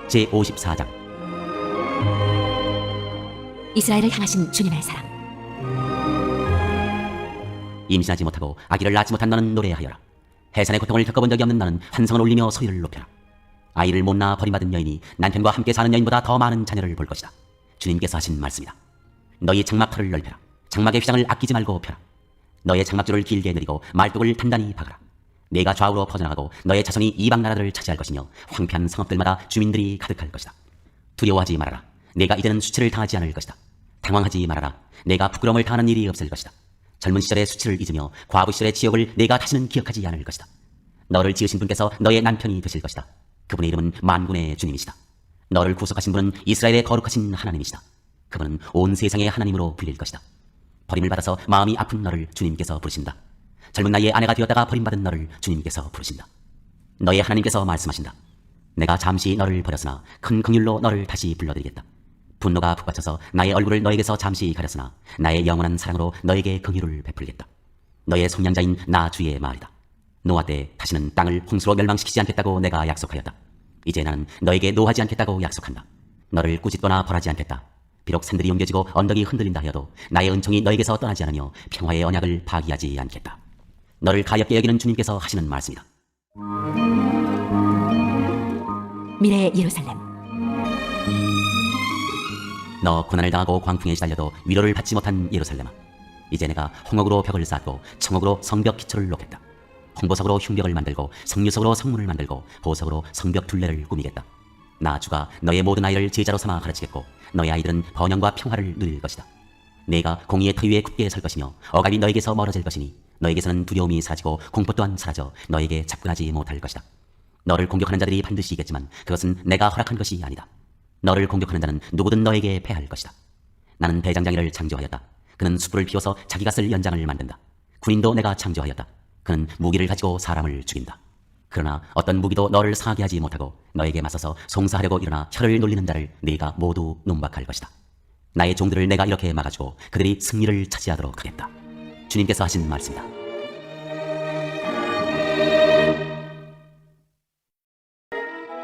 제54장. 이스라엘을 향하신 주님의 사랑. 임신하지 못하고 아기를 낳지 못한 너는 노래하여라. 해산의 고통을 겪어본 적이 없는 너는 환성을 울리며 소리를 높여라. 아이를 못 낳아 버림받은 여인이 남편과 함께 사는 여인보다 더 많은 자녀를 볼 것이다. 주님께서 하신 말씀이다. 너희 장막터를 넓혀라. 장막의 휘장을 아끼지 말고 펴라. 너의 장막줄을 길게 내리고 말뚝을 단단히 박아라. 내가 좌우로 퍼져나가고 너의 자손이 이방 나라들을 차지할 것이며 황폐한 성읍들마다 주민들이 가득할 것이다. 두려워하지 말아라. 내가 이제는 수치를 당하지 않을 것이다. 당황하지 말아라. 내가 부끄러움을 당하는 일이 없을 것이다. 젊은 시절의 수치를 잊으며 과부 시절의 지옥을 내가 다시는 기억하지 않을 것이다. 너를 지으신 분께서 너의 남편이 되실 것이다. 그분의 이름은 만군의 주님이시다. 너를 구속하신 분은 이스라엘의 거룩하신 하나님이시다. 그분은 온 세상의 하나님으로 불릴 것이다. 버림을 받아서 마음이 아픈 너를 주님께서 부르신다. 젊은 나이에 아내가 되었다가 버림받은 너를 주님께서 부르신다. 너의 하나님께서 말씀하신다. 내가 잠시 너를 버렸으나 큰 긍휼로 너를 다시 불러드리겠다. 분노가 북받쳐서 나의 얼굴을 너에게서 잠시 가렸으나 나의 영원한 사랑으로 너에게 긍휼을 베풀겠다. 너의 속량자인 나 주의 말이다. 노아 때 다시는 땅을 홍수로 멸망시키지 않겠다고 내가 약속하였다. 이제 나는 너에게 노하지 않겠다고 약속한다. 너를 꾸짖거나 벌하지 않겠다. 비록 산들이 옮겨지고 언덕이 흔들린다 하여도 나의 은총이 너에게서 떠나지 않으며 평화의 언약을 파기하지 않겠다. 너를 가엾게 여기는 주님께서 하시는 말씀이다. 미래의 예루살렘. 너 고난을 당하고 광풍에 시달려도 위로를 받지 못한 예루살렘아, 이제 내가 홍옥으로 벽을 쌓고 청옥으로 성벽 기초를 놓겠다. 홍보석으로 흉벽을 만들고 석류석으로 성문을 만들고 보석으로 성벽 둘레를 꾸미겠다. 나 주가 너의 모든 아이를 제자로 삼아 가르치겠고 너의 아이들은 번영과 평화를 누릴 것이다. 내가 공의의 터 위에 굳게 설 것이며 억압이 너에게서 멀어질 것이니 너에게서는 두려움이 사라지고 공포 또한 사라져 너에게 접근하지 못할 것이다. 너를 공격하는 자들이 반드시 있겠지만 그것은 내가 허락한 것이 아니다. 너를 공격하는 자는 누구든 너에게 패할 것이다. 나는 대장장이를 창조하였다. 그는 숯불을 피워서 자기가 쓸 연장을 만든다. 군인도 내가 창조하였다. 그는 무기를 가지고 사람을 죽인다. 그러나 어떤 무기도 너를 상하게 하지 못하고 너에게 맞서서 송사하려고 일어나 혀를 놀리는 자를 네가 모두 농박할 것이다. 나의 종들을 내가 이렇게 막아주고 그들이 승리를 차지하도록 하겠다. 주님께서 하신 말씀이다.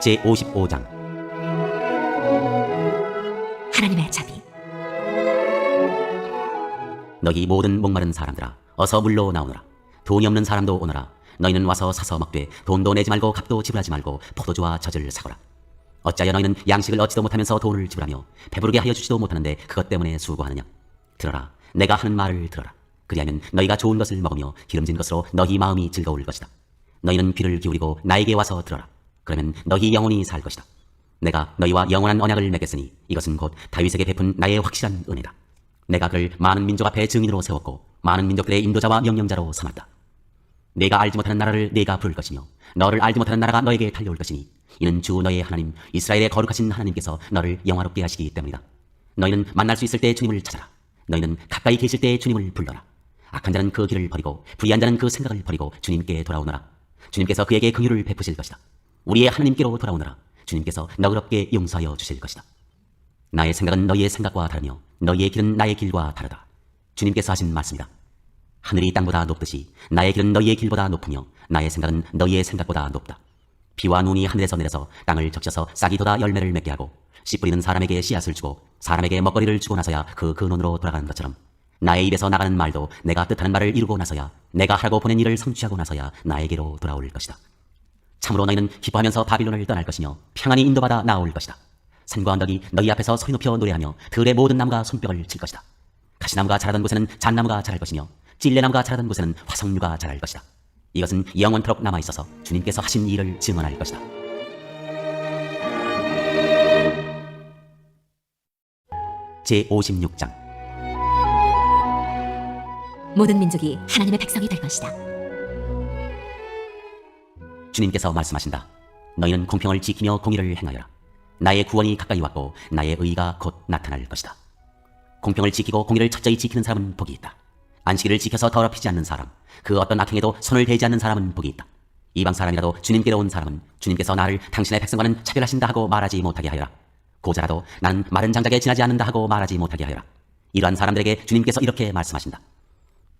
제55장. 하나님의 자비. 너희 모든 목마른 사람들아, 어서 물로 나오너라. 돈이 없는 사람도 오너라. 너희는 와서 사서 먹되 돈도 내지 말고 값도 지불하지 말고 포도주와 젖을 사거라. 어찌하여 너희는 양식을 얻지도 못하면서 돈을 지불하며 배부르게 하여 주지도 못하는데 그것 때문에 수고하느냐. 들어라, 내가 하는 말을 들어라. 그리하면 너희가 좋은 것을 먹으며 기름진 것으로 너희 마음이 즐거울 것이다. 너희는 귀를 기울이고 나에게 와서 들어라. 그러면 너희 영혼이 살 것이다. 내가 너희와 영원한 언약을 맺겠으니 이것은 곧 다윗에게 베푼 나의 확실한 은혜다. 내가 그를 많은 민족 앞에 증인으로 세웠고 많은 민족들의 인도자와 명령자로 삼았다. 내가 알지 못하는 나라를 네가 부를 것이며 너를 알지 못하는 나라가 너에게 달려올 것이니 이는 주 너의 하나님 이스라엘의 거룩하신 하나님께서 너를 영화롭게 하시기 때문이다. 너희는 만날 수 있을 때 주님을 찾아라. 너희는 가까이 계실 때 주님을 불러라. 악한 자는 그 길을 버리고 불의한 자는 그 생각을 버리고 주님께 돌아오너라. 주님께서 그에게 긍휼을 베푸실 것이다. 우리의 하나님께로 돌아오너라. 주님께서 너그럽게 용서하여 주실 것이다. 나의 생각은 너희의 생각과 다르며 너희의 길은 나의 길과 다르다. 주님께서 하신 말씀이다. 하늘이 땅보다 높듯이 나의 길은 너희의 길보다 높으며 나의 생각은 너희의 생각보다 높다. 비와 눈이 하늘에서 내려서 땅을 적셔서 싹이 돋아 열매를 맺게 하고 씨 뿌리는 사람에게 씨앗을 주고 사람에게 먹거리를 주고 나서야 그 근원으로 돌아가는 것처럼 나의 입에서 나가는 말도 내가 뜻하는 말을 이루고 나서야 내가 하라고 보낸 일을 성취하고 나서야 나에게로 돌아올 것이다. 참으로 너희는 기뻐하면서 바빌론을 떠날 것이며 평안히 인도받아 나올 것이다. 산과 언덕이 너희 앞에서 소리 높여 노래하며 들의 모든 나무가 손뼉을 칠 것이다. 가시나무가 자라던 곳에는 잣나무가 자랄 것이며 찔레나무가 자라던 곳에는 화석류가 자랄 것이다. 이것은 영원토록 남아있어서 주님께서 하신 일을 증언할 것이다. 제56장. 모든 민족이 하나님의 백성이 될 것이다. 주님께서 말씀하신다. 너희는 공평을 지키며 공의를 행하여라. 나의 구원이 가까이 왔고 나의 의가 곧 나타날 것이다. 공평을 지키고 공의를 철저히 지키는 사람은 복이 있다. 안식일을 지켜서 더럽히지 않는 사람, 그 어떤 악행에도 손을 대지 않는 사람은 복이 있다. 이방 사람이라도 주님께로 온 사람은 주님께서 나를 당신의 백성과는 차별하신다 하고 말하지 못하게 하여라. 고자라도 나는 마른 장작에 지나지 않는다 하고 말하지 못하게 하여라. 이러한 사람들에게 주님께서 이렇게 말씀하신다.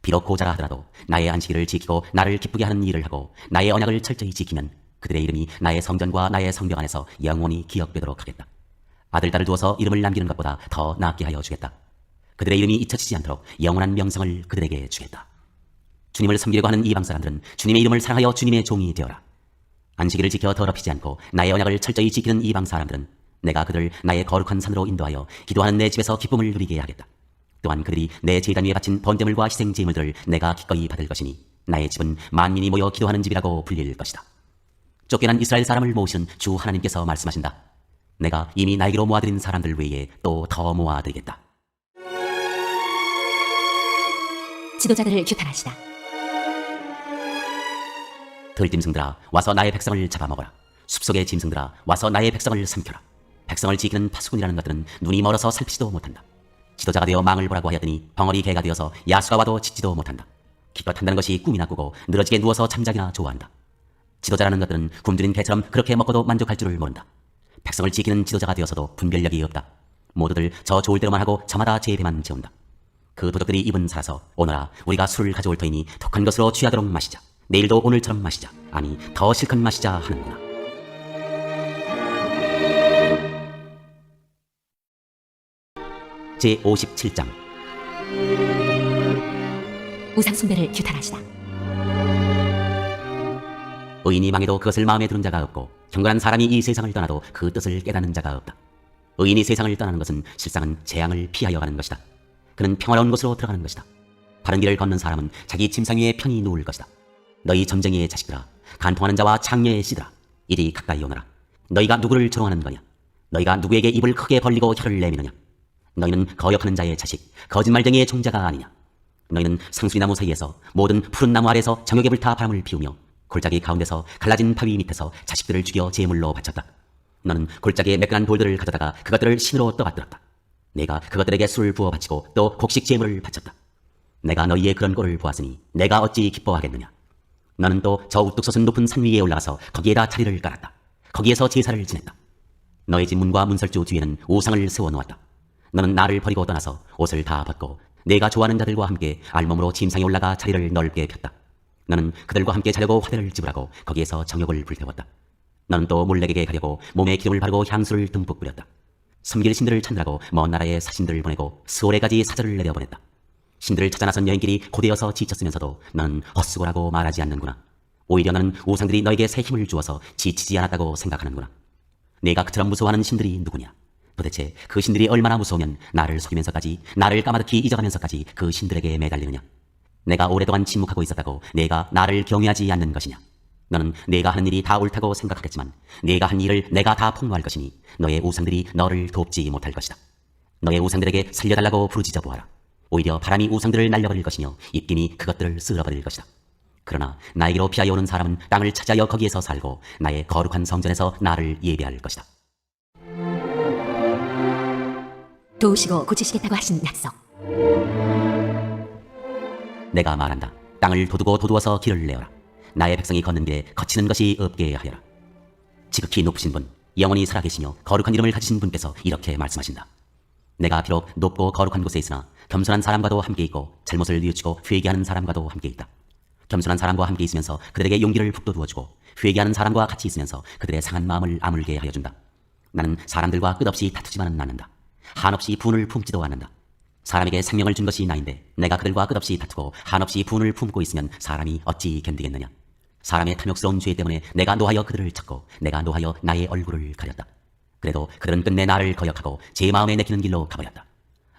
비록 고자라 하더라도 나의 안식일을 지키고 나를 기쁘게 하는 일을 하고 나의 언약을 철저히 지키면 그들의 이름이 나의 성전과 나의 성벽 안에서 영원히 기억되도록 하겠다. 아들, 딸을 두어서 이름을 남기는 것보다 더 낫게 하여 주겠다. 그들의 이름이 잊혀지지 않도록 영원한 명성을 그들에게 주겠다. 주님을 섬기려고 하는 이방 사람들은 주님의 이름을 사랑하여 주님의 종이 되어라. 안식일을 지켜 더럽히지 않고 나의 언약을 철저히 지키는 이방 사람들은 내가 그들을 나의 거룩한 산으로 인도하여 기도하는 내 집에서 기쁨을 누리게 하겠다. 또한 그들이 내 제단 위에 바친 번제물과 희생 제물들을 내가 기꺼이 받을 것이니 나의 집은 만민이 모여 기도하는 집이라고 불릴 것이다. 쫓겨난 이스라엘 사람을 모으신 주 하나님께서 말씀하신다. 내가 이미 나에게로 모아들인 사람들 외에 또 더 모아드리겠다. 지도자들을 규탄하시다. 들짐승들아 와서 나의 백성을 잡아먹어라. 숲속의 짐승들아 와서 나의 백성을 삼켜라. 백성을 지키는 파수꾼이라는 것들은 눈이 멀어서 살피지도 못한다. 지도자가 되어 망을 보라고 하였더니 벙어리 개가 되어서 야수가 와도 짖지도 못한다. 기껏 한다는 것이 꿈이나 꾸고 늘어지게 누워서 잠자기나 좋아한다. 지도자라는 것들은 굶주린 개처럼 그렇게 먹고도 만족할 줄을 모른다. 백성을 지키는 지도자가 되어서도 분별력이 없다. 모두들 저 좋을 대로만 하고 저마다 제 배만 채운다. 그 도적들이 입은 살아서 오너라 우리가 술을 가져올 터이니 독한 것으로 취하도록 마시자. 내일도 오늘처럼 마시자. 아니 더 실컷 마시자 하는구나. 제57장 우상숭배를 규탄하시다. 의인이 망해도 그것을 마음에 두는 자가 없고 경건한 사람이 이 세상을 떠나도 그 뜻을 깨닫는 자가 없다. 의인이 세상을 떠나는 것은 실상은 재앙을 피하여 가는 것이다. 그는 평화로운 곳으로 들어가는 것이다. 바른 길을 걷는 사람은 자기 침상 위에 편히 누울 것이다. 너희 점쟁이의 자식들아 간통하는 자와 창녀의 씨들아 이리 가까이 오너라. 너희가 누구를 조롱하는 거냐? 너희가 누구에게 입을 크게 벌리고 혀를 내미느냐? 너희는 거역하는 자의 자식 거짓말쟁이의 종자가 아니냐? 너희는 상수리나무 사이에서 모든 푸른 나무 아래서 정욕에 불타 바람을 피우며 골짜기 가운데서 갈라진 바위 밑에서 자식들을 죽여 제물로 바쳤다. 너는 골짜기에 매끈한 돌들을 가져다가 그것들을 신으로 떠받들었다. 내가 그것들에게 술을 부어 바치고 또 곡식 제물을 바쳤다. 내가 너희의 그런 꼴을 보았으니 내가 어찌 기뻐하겠느냐? 너는 또 저 우뚝 솟은 높은 산 위에 올라가서 거기에다 자리를 깔았다. 거기에서 제사를 지냈다. 너희 집 문과 문설주 뒤에는 우상을 세워놓았다. 너는 나를 버리고 떠나서 옷을 다 벗고 내가 좋아하는 자들과 함께 알몸으로 침상에 올라가 자리를 넓게 폈다. 너는 그들과 함께 자려고 화대를 지불하고 거기에서 정욕을 불태웠다. 너는 또 몰래에게 가려고 몸에 기름을 바르고 향수를 듬뿍 뿌렸다. 섬길 신들을 찾느라고 먼 나라에 사신들을 보내고 스올에까지 사절을 내려보냈다. 신들을 찾아 나선 여인끼리 고되어서 지쳤으면서도 너는 헛수고라고 말하지 않는구나. 오히려 너는 우상들이 너에게 새 힘을 주어서 지치지 않았다고 생각하는구나. 내가 그처럼 무서워하는 신들이 누구냐? 도대체 그 신들이 얼마나 무서우면 나를 속이면서까지 나를 까마득히 잊어가면서까지 그 신들에게 매달리느냐? 내가 오랫동안 침묵하고 있었다고 내가 나를 경외하지 않는 것이냐? 너는 내가 하는 일이 다 옳다고 생각하겠지만 내가 한 일을 내가 다 폭로할 것이니 너의 우상들이 너를 돕지 못할 것이다. 너의 우상들에게 살려달라고 부르짖어 보아라. 오히려 바람이 우상들을 날려버릴 것이며 입김이 그것들을 쓸어버릴 것이다. 그러나 나에게로 피하여 오는 사람은 땅을 차지하여 거기에서 살고 나의 거룩한 성전에서 나를 예배할 것이다. 도우시고 고치시겠다고 하신 약속. 내가 말한다. 땅을 도두어서 길을 내어라. 나의 백성이 걷는 길에 거치는 것이 없게 하여라. 지극히 높으신 분, 영원히 살아계시며 거룩한 이름을 가지신 분께서 이렇게 말씀하신다. 내가 비록 높고 거룩한 곳에 있으나 겸손한 사람과도 함께 있고 잘못을 뉘우치고 회개하는 사람과도 함께 있다. 겸손한 사람과 함께 있으면서 그들에게 용기를 북돋우어주고 회개하는 사람과 같이 있으면서 그들의 상한 마음을 아물게 하여준다. 나는 사람들과 끝없이 다투지만은 않는다. 한없이 분을 품지도 않는다. 사람에게 생명을 준 것이 나인데 내가 그들과 끝없이 다투고 한없이 분을 품고 있으면 사람이 어찌 견디겠느냐. 사람의 탐욕스러운 죄 때문에 내가 노하여 그들을 찾고 내가 노하여 나의 얼굴을 가렸다. 그래도 그들은 끝내 나를 거역하고 제 마음에 내키는 길로 가버렸다.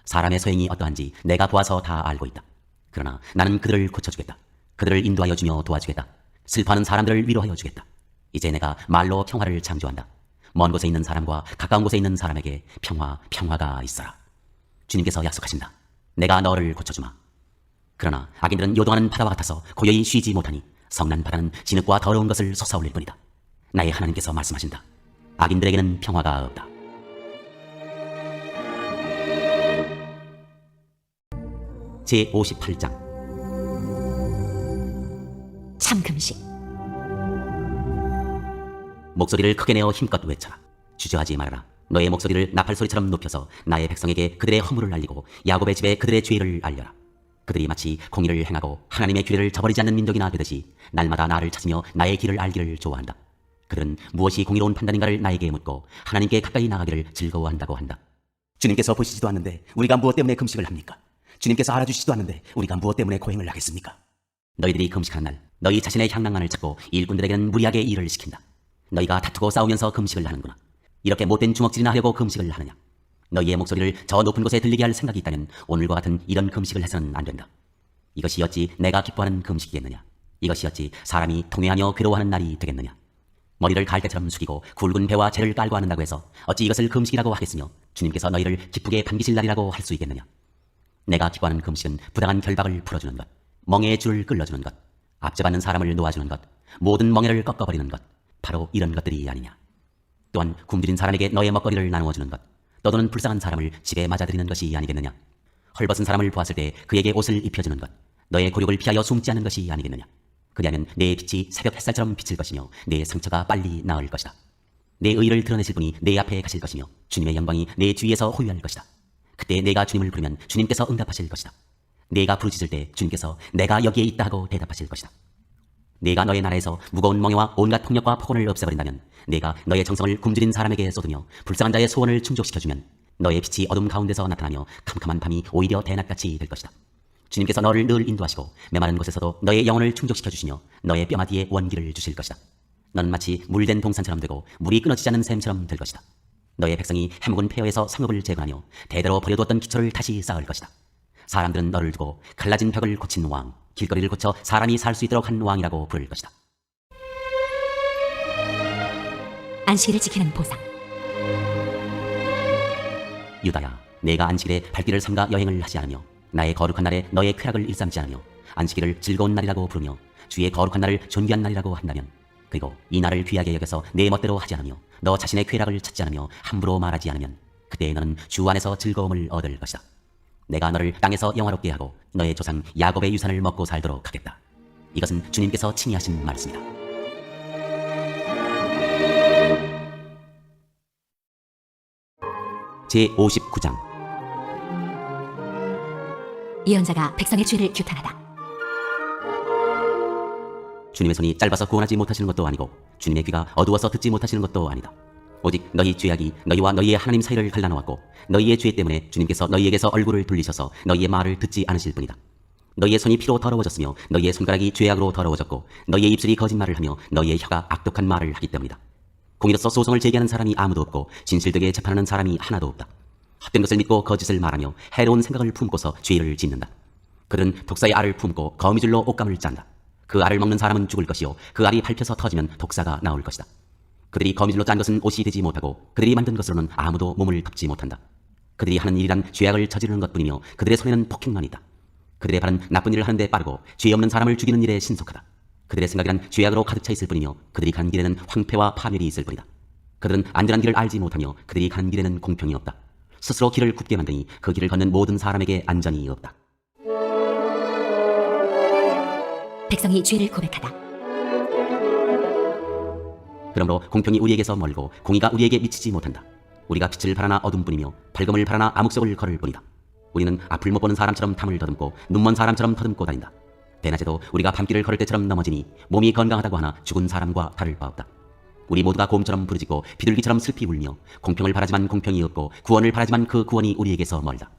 사람의 소행이 어떠한지 내가 보아서 다 알고 있다. 그러나 나는 그들을 고쳐주겠다. 그들을 인도하여 주며 도와주겠다. 슬퍼하는 사람들을 위로하여 주겠다. 이제 내가 말로 평화를 창조한다. 먼 곳에 있는 사람과 가까운 곳에 있는 사람에게 평화가 있어라. 주님께서 약속하신다. 내가 너를 고쳐주마. 그러나 악인들은 요동하는 바다와 같아서 고요히 쉬지 못하니 성난 바다는 진흙과 더러운 것을 솟아올릴 뿐이다. 나의 하나님께서 말씀하신다. 악인들에게는 평화가 없다. 제58장 참금식. 목소리를 크게 내어 힘껏 외쳐라. 주저하지 말아라. 너의 목소리를 나팔소리처럼 높여서 나의 백성에게 그들의 허물을 알리고 야곱의 집에 그들의 죄를 알려라. 그들이 마치 공의를 행하고 하나님의 규례를 저버리지 않는 민족이나 되듯이 날마다 나를 찾으며 나의 길을 알기를 좋아한다. 그들은 무엇이 공의로운 판단인가를 나에게 묻고 하나님께 가까이 나가기를 즐거워한다고 한다. 주님께서 보시지도 않는데 우리가 무엇 때문에 금식을 합니까? 주님께서 알아주시지도 않는데 우리가 무엇 때문에 고행을 하겠습니까? 너희들이 금식하는 날 너희 자신의 향락만을 찾고 일꾼들에게는 무리하게 일을 시킨다. 너희가 다투고 싸우면서 금식을 하는구나. 이렇게 못된 주먹질이나 하려고 금식을 하느냐? 너희의 목소리를 저 높은 곳에 들리게 할 생각이 있다면 오늘과 같은 이런 금식을 해서는 안 된다. 이것이 어찌 내가 기뻐하는 금식이겠느냐? 이것이 어찌 사람이 통회하며 괴로워하는 날이 되겠느냐? 머리를 갈대처럼 숙이고 굵은 배와 재를 깔고 하는다고 해서 어찌 이것을 금식이라고 하겠으며 주님께서 너희를 기쁘게 반기실 날이라고 할 수 있겠느냐? 내가 기뻐하는 금식은 부당한 결박을 풀어주는 것, 멍에의 줄을 끌어주는 것, 압제받는 사람을 놓아주는 것, 모든 멍에를 꺾어버리는 것, 바로 이런 것들이 아니냐. 또한 굶주린 사람에게 너의 먹거리를 나누어주는 것, 떠도는 불쌍한 사람을 집에 맞아들이는 것이 아니겠느냐. 헐벗은 사람을 보았을 때 그에게 옷을 입혀주는 것, 너의 곤욕을 피하여 숨지 않는 것이 아니겠느냐. 그리하면 내 빛이 새벽 햇살처럼 비칠 것이며 내 상처가 빨리 나을 것이다. 내 의를 드러내실 분이 내 앞에 가실 것이며 주님의 영광이 내 주위에서 호위할 것이다. 그때 내가 주님을 부르면 주님께서 응답하실 것이다. 내가 부르짖을 때 주님께서 내가 여기에 있다 하고 대답하실 것이다. 내가 너의 나라에서 무거운 멍에와 온갖 폭력과 폭언을 없애버린다면 내가 너의 정성을 굶주린 사람에게 쏟으며 불쌍한 자의 소원을 충족시켜주면 너의 빛이 어둠 가운데서 나타나며 캄캄한 밤이 오히려 대낮같이 될 것이다. 주님께서 너를 늘 인도하시고 메마른 곳에서도 너의 영혼을 충족시켜주시며 너의 뼈마디에 원기를 주실 것이다. 너는 마치 물된 동산처럼 되고 물이 끊어지지 않는 샘처럼 될 것이다. 너의 백성이 해묵은 폐허에서 성읍을 재건하며 대대로 버려두었던 기초를 다시 쌓을 것이다. 사람들은 너를 두고 갈라진 벽을 고친 왕, 길거리를 고쳐 사람이 살 수 있도록 한 왕이라고 부를 것이다. 안식일을 지키는 보상. 유다야, 내가 안식일에 발길을 삼가 여행을 하지 않으며 나의 거룩한 날에 너의 쾌락을 일삼지 않으며 안식일을 즐거운 날이라고 부르며 주의 거룩한 날을 존귀한 날이라고 한다면, 그리고 이 날을 귀하게 여겨서 내 멋대로 하지 않으며 너 자신의 쾌락을 찾지 않으며 함부로 말하지 않으면 그때 너는 주 안에서 즐거움을 얻을 것이다. 내가 너를 땅에서 영화롭게 하고 너의 조상 야곱의 유산을 먹고 살도록 하겠다. 이것은 주님께서 친히 하신 말씀이다. 제59장. 예언자가 백성의 죄를 규탄하다. 주님의 손이 짧아서 구원하지 못하시는 것도 아니고 주님의 귀가 어두워서 듣지 못하시는 것도 아니다. 오직 너희 죄악이 너희와 너희의 하나님 사이를 갈라놓았고 너희의 죄 때문에 주님께서 너희에게서 얼굴을 돌리셔서 너희의 말을 듣지 않으실 뿐이다. 너희의 손이 피로 더러워졌으며 너희의 손가락이 죄악으로 더러워졌고 너희의 입술이 거짓말을 하며 너희의 혀가 악독한 말을 하기 때문이다. 공의로서 소송을 제기하는 사람이 아무도 없고 진실되게 재판하는 사람이 하나도 없다. 헛된 것을 믿고 거짓을 말하며 해로운 생각을 품고서 죄를 짓는다. 그들은 독사의 알을 품고 거미줄로 옷감을 짠다. 그 알을 먹는 사람은 죽을 것이요 그 알이 밟혀서 터지면 독사가 나올 것이다. 그들이 거미줄로 짠 것은 옷이 되지 못하고 그들이 만든 것으로는 아무도 몸을 덮지 못한다. 그들이 하는 일이란 죄악을 저지르는 것뿐이며 그들의 손에는 폭행만 있다. 그들의 발은 나쁜 일을 하는데 빠르고 죄 없는 사람을 죽이는 일에 신속하다. 그들의 생각이란 죄악으로 가득 차 있을 뿐이며 그들이 가는 길에는 황폐와 파멸이 있을 뿐이다. 그들은 안전한 길을 알지 못하며 그들이 가는 길에는 공평이 없다. 스스로 길을 굽게 만드니 그 길을 걷는 모든 사람에게 안전이 없다. 백성이 죄를 고백하다. 그러므로 공평이 우리에게서 멀고 공의가 우리에게 미치지 못한다. 우리가 빛을 바라나 어둠뿐이며 밝음을 바라나 암흑 속을 걸을 뿐이다. 우리는 앞을 못 보는 사람처럼 탐을 더듬고 눈먼 사람처럼 더듬고 다닌다. 대낮에도 우리가 밤길을 걸을 때처럼 넘어지니 몸이 건강하다고 하나 죽은 사람과 다를 바 없다. 우리 모두가 곰처럼 부르짖고 비둘기처럼 슬피 울며 공평을 바라지만 공평이 없고 구원을 바라지만 그 구원이 우리에게서 멀다.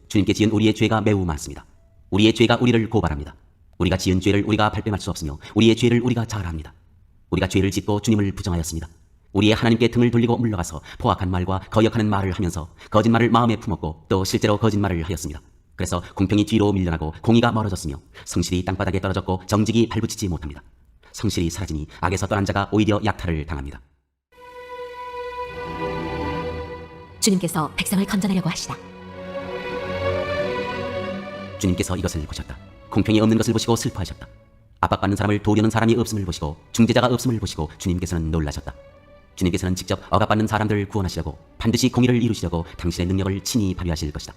주님께 지은 우리의 죄가 매우 많습니다. 우리의 죄가 우리를 고발합니다. 우리가 지은 죄를 우리가 발뺌할 수 없으며 우리의 죄를 우리가 잘 압니다. 우리가 죄를 짓고 주님을 부정하였습니다. 우리의 하나님께 등을 돌리고 물러가서 포악한 말과 거역하는 말을 하면서 거짓말을 마음에 품었고 또 실제로 거짓말을 하였습니다. 그래서 공평이 뒤로 밀려나고 공의가 멀어졌으며 성실이 땅바닥에 떨어졌고 정직이 발붙이지 못합니다. 성실이 사라지니 악에서 떠난 자가 오히려 약탈을 당합니다. 주님께서 백성을 건져내려고 하시다. 주님께서 이것을 보셨다. 공평이 없는 것을 보시고 슬퍼하셨다. 압박받는 사람을 도우려는 사람이 없음을 보시고 중재자가 없음을 보시고 주님께서는 놀라셨다. 주님께서는 직접 억압받는 사람들을 구원하시려고 반드시 공의를 이루시려고 당신의 능력을 친히 발휘하실 것이다.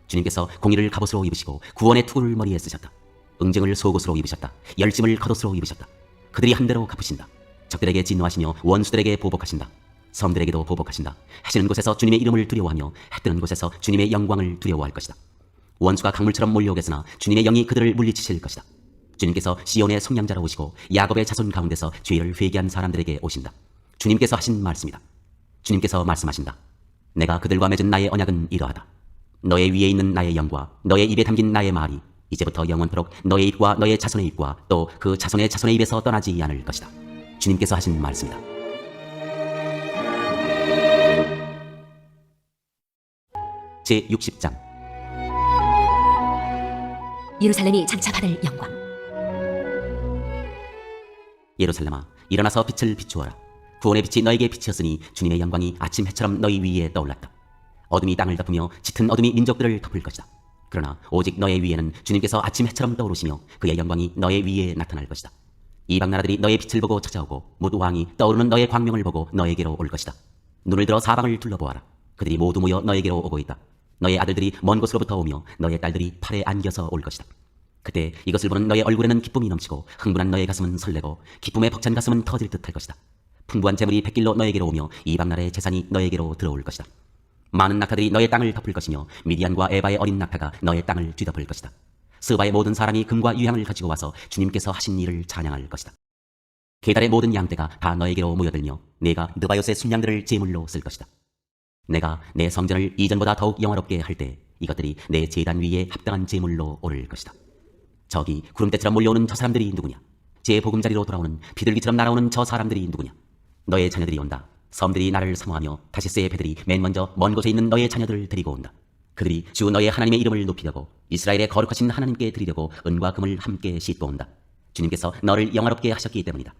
주님께서 공의를 갑옷으로 입으시고 구원의 투구를 머리에 쓰셨다. 응징을 속옷으로 입으셨다. 열심을 겉옷으로 입으셨다. 그들이 한 대로 갚으신다. 적들에게 진노하시며 원수들에게 보복하신다. 섬들에게도 보복하신다. 해지는 곳에서 주님의 이름을 두려워하며 해 뜨는 곳에서 주님의 영광을 두려워할 것이다. 원수가 강물처럼 몰려오겠으나 주님의 영이 그들을 물리치실 것이다. 주님께서 시온의 속량자로 오시고 야곱의 자손 가운데서 죄를 회개한 사람들에게 오신다. 주님께서 하신 말씀이다. 주님께서 말씀하신다. 내가 그들과 맺은 나의 언약은 이러하다. 너의 위에 있는 나의 영과 너의 입에 담긴 나의 말이 이제부터 영원토록 너의 입과 너의 자손의 입과 또 그 자손의 자손의 입에서 떠나지 않을 것이다. 주님께서 하신 말씀이다. 제60장 예루살렘이 장차 받을 영광. 예루살렘아, 일어나서 빛을 비추어라. 구원의 빛이 너에게 비치었으니 주님의 영광이 아침 해처럼 너희 위에 떠올랐다. 어둠이 땅을 덮으며 짙은 어둠이 민족들을 덮을 것이다. 그러나 오직 너의 위에는 주님께서 아침 해처럼 떠오르시며 그의 영광이 너의 위에 나타날 것이다. 이방 나라들이 너의 빛을 보고 찾아오고 뭇 왕이 떠오르는 너의 광명을 보고 너에게로 올 것이다. 눈을 들어 사방을 둘러보아라. 그들이 모두 모여 너에게로 오고 있다. 너의 아들들이 먼 곳으로부터 오며 너의 딸들이 팔에 안겨서 올 것이다. 그때 이것을 보는 너의 얼굴에는 기쁨이 넘치고 흥분한 너의 가슴은 설레고 기쁨에 벅찬 가슴은 터질 듯할 것이다. 풍부한 재물이 백길로 너에게로 오며 이방 나라의 재산이 너에게로 들어올 것이다. 많은 낙타들이 너의 땅을 덮을 것이며 미디안과 에바의 어린 낙타가 너의 땅을 뒤덮을 것이다. 스바의 모든 사람이 금과 유향을 가지고 와서 주님께서 하신 일을 찬양할 것이다. 게달의 모든 양떼가 다 너에게로 모여들며 내가 느바요스의 순양들을 제물로 쓸 것이다. 내가 내 성전을 이전보다 더욱 영화롭게 할 때 이것들이 내 제단 위에 합당한 제물로 오를 것이다. 저기 구름대처럼 몰려오는 저 사람들이 누구냐? 제 보금자리로 돌아오는 비둘기처럼 날아오는 저 사람들이 누구냐? 너의 자녀들이 온다. 섬들이 나를 사모하며 다시스의 배들이 맨 먼저 먼 곳에 있는 너의 자녀들을 데리고 온다. 그들이 주 너의 하나님의 이름을 높이려고 이스라엘의 거룩하신 하나님께 드리려고 은과 금을 함께 싣고 온다. 주님께서 너를 영화롭게 하셨기 때문이다.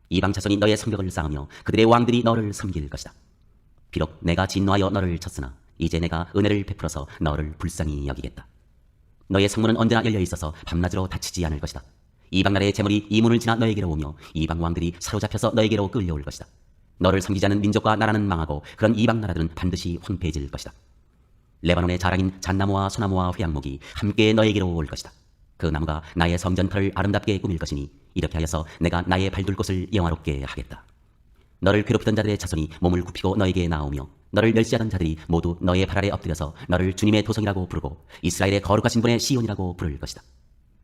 이방 자손이 너의 성벽을 쌓으며 그들의 왕들이 너를 섬길 것이다. 비록 내가 진노하여 너를 쳤으나 이제 내가 은혜를 베풀어서 너를 불쌍히 여기겠다. 너의 성문은 언제나 열려 있어서 밤낮으로 닫히지 않을 것이다. 이방 나라의 재물이 이 문을 지나 너에게로 오며 이방 왕들이 사로잡혀서 너에게로 끌려올 것이다. 너를 섬기지 않는 민족과 나라는 망하고 그런 이방 나라들은 반드시 황폐해질 것이다. 레바논의 자랑인 잣나무와 소나무와 회양목이 함께 너에게로 올 것이다. 그 나무가 나의 성전터를 아름답게 꾸밀 것이니 이렇게 하여서 내가 나의 발둘 곳을 영화롭게 하겠다. 너를 괴롭히던 자들의 자손이 몸을 굽히고 너에게 나오며 너를 멸시하던 자들이 모두 너의 발 아래 엎드려서 너를 주님의 도성이라고 부르고 이스라엘의 거룩하신 분의 시온이라고 부를 것이다.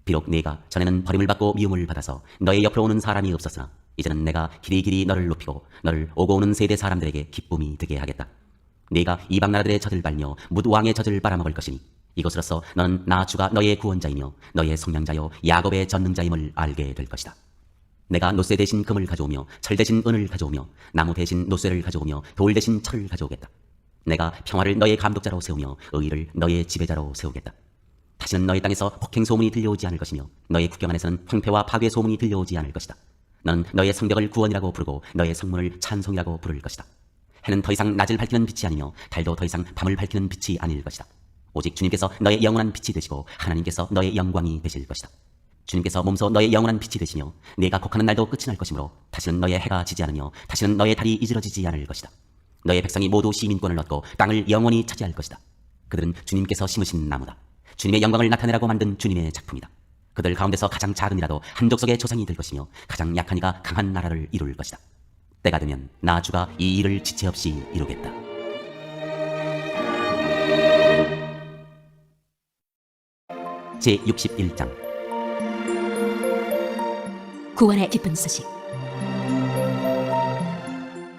비록 네가 전에는 버림을 받고 미움을 받아서 너의 옆으로 오는 사람이 없었으나 이제는 내가 길이길이 너를 높이고 너를 오고 오는 세대 사람들에게 기쁨이 되게 하겠다. 네가 이방 나라들의 젖을 빨며 뭇 왕의 젖을 빨아먹을 것이니 이것으로써 너는 나 주가 너의 구원자이며 너의 성량자요 야곱의 전능자임을 알게 될 것이다. 내가 노쇠 대신 금을 가져오며 철 대신 은을 가져오며 나무 대신 노쇠를 가져오며 돌 대신 철을 가져오겠다. 내가 평화를 너의 감독자로 세우며 의의를 너의 지배자로 세우겠다. 다시는 너의 땅에서 폭행 소문이 들려오지 않을 것이며 너의 국경 안에서는 황폐와 파괴 소문이 들려오지 않을 것이다. 너는 너의 성벽을 구원이라고 부르고 너의 성문을 찬송이라고 부를 것이다. 해는 더 이상 낮을 밝히는 빛이 아니며 달도 더 이상 밤을 밝히는 빛이 아닐 것이다. 오직 주님께서 너의 영원한 빛이 되시고 하나님께서 너의 영광이 되실 것이다. 주님께서 몸소 너의 영원한 빛이 되시며 네가 곡하는 날도 끝이 날 것이므로 다시는 너의 해가 지지 않으며 다시는 너의 달이 이지러지지 않을 것이다. 너의 백성이 모두 시민권을 얻고 땅을 영원히 차지할 것이다. 그들은 주님께서 심으신 나무다. 주님의 영광을 나타내라고 만든 주님의 작품이다. 그들 가운데서 가장 작은 이라도 한 족속의 조상이 될 것이며 가장 약한 이가 강한 나라를 이룰 것이다. 때가 되면 나 주가 이 일을 지체 없이 이루겠다. 제61장 구원의 기쁜 소식.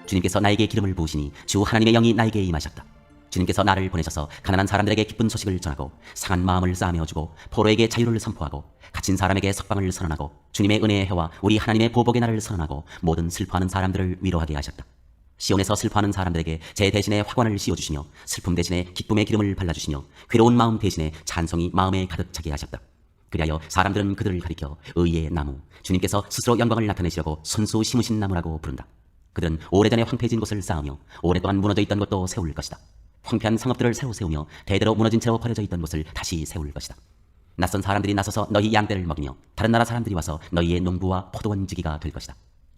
주님께서 나에게 기름을 부으시니 주 하나님의 영이 나에게 임하셨다. 주님께서 나를 보내셔서 가난한 사람들에게 기쁜 소식을 전하고 상한 마음을 싸매어주고 포로에게 자유를 선포하고 갇힌 사람에게 석방을 선언하고 주님의 은혜의 해와 우리 하나님의 보복의 날을 선언하고 모든 슬퍼하는 사람들을 위로하게 하셨다. 시온에서 슬퍼하는 사람들에게 제 대신에 화관을 씌워주시며 슬픔 대신에 기쁨의 기름을 발라주시며 괴로운 마음 대신에 찬송이 마음에 가득 차게 하셨다. 그리하여 사람들은 그들을 가리켜 의의 나무, 주님께서 스스로 영광을 나타내시려고 손수 심으신 나무라고 부른다. 그들은 오래전에 황폐해진 곳을 쌓으며 오랫동안 무너져 있던 것도 세울 것이다. 황폐한 성읍들을 새로 세우며 대대로 무너진 채로 버려져 있던 곳을 다시 세울 것이다. 낯선 사람들이 나서서 너희 양떼를 먹이며 다른 나라 사람들이 와서 너희의 농부와 포도원 지기가 될 것이다.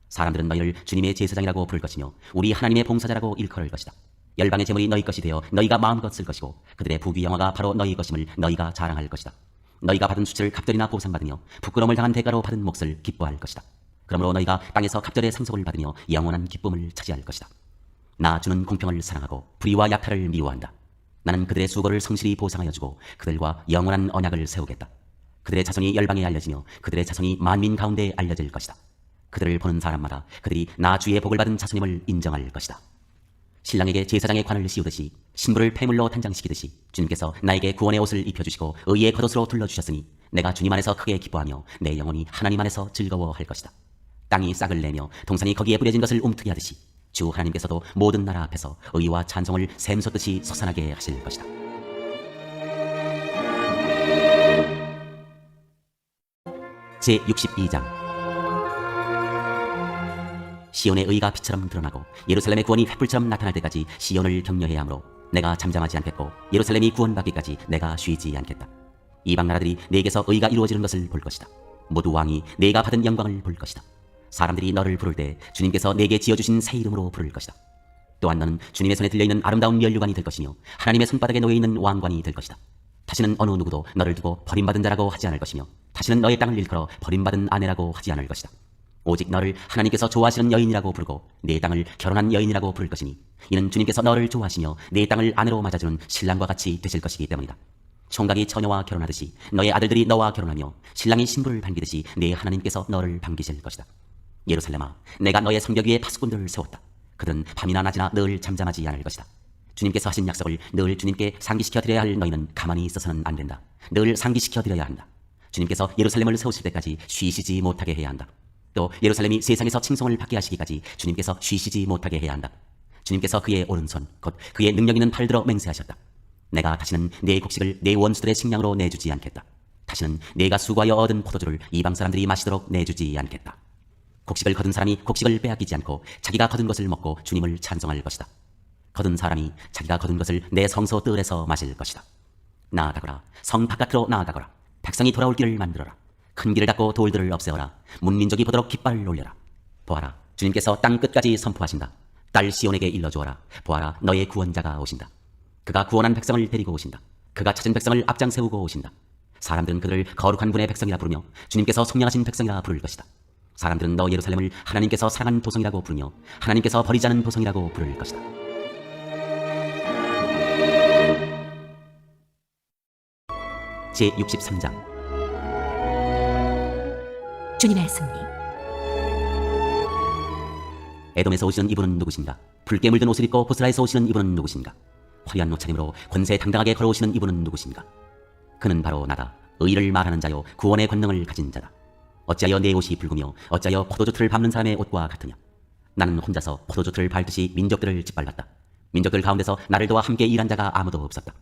사람들은 너희를 주님의 제사장이라고 부를 것이며 우리 하나님의 봉사자라고 일컬을 것이다. 열방의 재물이 너희 것이 되어 너희가 마음껏 쓸 것이고 그들의 부귀 영화가 바로 너희 것임을 너희가 자랑할 것이다. 너희가 받은 수치를 갑절이나 보상받으며 부끄러움을 당한 대가로 받은 몫을 기뻐할 것이다. 그러므로 너희가 땅에서 갑절의 상속을 받으며 영원한 기쁨을 차지할 것이다. 나 주는 공평을 사랑하고 불의와 약탈을 미워한다. 나는 그들의 수고를 성실히 보상하여 주고 그들과 영원한 언약을 세우겠다. 그들의 자손이 열방에 알려지며 그들의 자손이 만민 가운데 알려질 것이다. 그들을 보는 사람마다 그들이 나 주의 복을 받은 자손임을 인정할 것이다. 신랑에게 제사장의 관을 씌우듯이 신부를 폐물로 단장시키듯이 주님께서 나에게 구원의 옷을 입혀주시고 의의 겉옷으로 둘러주셨으니 내가 주님 안에서 크게 기뻐하며 내 영혼이 하나님 안에서 즐거워할 것이다. 땅이 싹을 내며 동산이 거기에 뿌려진 것을 움트게 하듯이 주 하나님께서도 모든 나라 앞에서 의와 찬송을 샘솟듯이 솟아나게 하실 것이다. 제62장 시온의 의가 빛처럼 드러나고 예루살렘의 구원이 횃불처럼 나타날 때까지 시온을 격려해야 하므로 내가 잠잠하지 않겠고 예루살렘이 구원받기까지 내가 쉬지 않겠다. 이방 나라들이 내게서 의가 이루어지는 것을 볼 것이다. 모두 왕이 내가 받은 영광을 볼 것이다. 사람들이 너를 부를 때 주님께서 내게 지어주신 새 이름으로 부를 것이다. 또한 너는 주님의 손에 들려있는 아름다운 면류관이 될 것이며 하나님의 손바닥에 놓여있는 왕관이 될 것이다. 다시는 어느 누구도 너를 두고 버림받은 자라고 하지 않을 것이며 다시는 너의 땅을 일컬어 버림받은 아내라고 하지 않을 것이다. 오직 너를 하나님께서 좋아하시는 여인이라고 부르고 내 땅을 결혼한 여인이라고 부를 것이니 이는 주님께서 너를 좋아하시며 내 땅을 아내로 맞아주는 신랑과 같이 되실 것이기 때문이다. 총각이 처녀와 결혼하듯이 너의 아들들이 너와 결혼하며 신랑이 신부를 반기듯이 내 하나님께서 너를 반기실 것이다. 예루살렘아, 내가 너의 성벽 위에 파수꾼들을 세웠다. 그들은 밤이나 낮이나 늘 잠잠하지 않을 것이다. 주님께서 하신 약속을 늘 주님께 상기시켜 드려야 할 너희는 가만히 있어서는 안 된다. 늘 상기시켜 드려야 한다. 주님께서 예루살렘을 세우실 때까지 쉬시지 못하게 해야 한다. 또 예루살렘이 세상에서 칭송을 받게 하시기까지 주님께서 쉬시지 못하게 해야 한다. 주님께서 그의 오른손 곧 그의 능력 있는 팔 들어 맹세하셨다. 내가 다시는 내 곡식을 내 원수들의 식량으로 내주지 않겠다. 다시는 내가 수고하여 얻은 포도주를 이방 사람들이 마시도록 내주지 않겠다. 곡식을 거둔 사람이 곡식을 빼앗기지 않고 자기가 거둔 것을 먹고 주님을 찬송할 것이다. 거둔 사람이 자기가 거둔 것을 내 성소 뜰에서 마실 것이다. 나아가거라. 성 바깥으로 나아가거라. 백성이 돌아올 길을 만들어라. 큰 길을 닫고 돌들을 없애어라. 문민족이 보도록 깃발을 올려라. 보아라. 주님께서 땅 끝까지 선포하신다. 딸 시온에게 일러주어라. 보아라. 너의 구원자가 오신다. 그가 구원한 백성을 데리고 오신다. 그가 찾은 백성을 앞장 세우고 오신다. 사람들은 그들을 거룩한 분의 백성이라 부르며 주님께서 속량하신 백성이라 부를 것이다. 사람들은 너 예루살렘을 하나님께서 사랑한 도성이라고 부르며 하나님께서 버리지 않은 도성이라고 부를 것이다. 제63장 주님의 승리. 에돔에서 오시는 이분은 누구신가? 붉게 물든 옷을 입고 보스라에서 오시는 이분은 누구신가? 화려한 옷차림으로 권세 당당하게 걸어오시는 이분은 누구신가? 그는 바로 나다. 의를 말하는 자요 구원의 권능을 가진 자다. 어찌하여 내 옷이 붉으며 어찌하여 포도주 틀을 밟는 사람의 옷과 같으냐? 나는 혼자서 포도주 틀을 밟듯이 민족들을 짓밟았다. 민족들 가운데서 나를 도와 함께 일한 자가 아무도 없었다.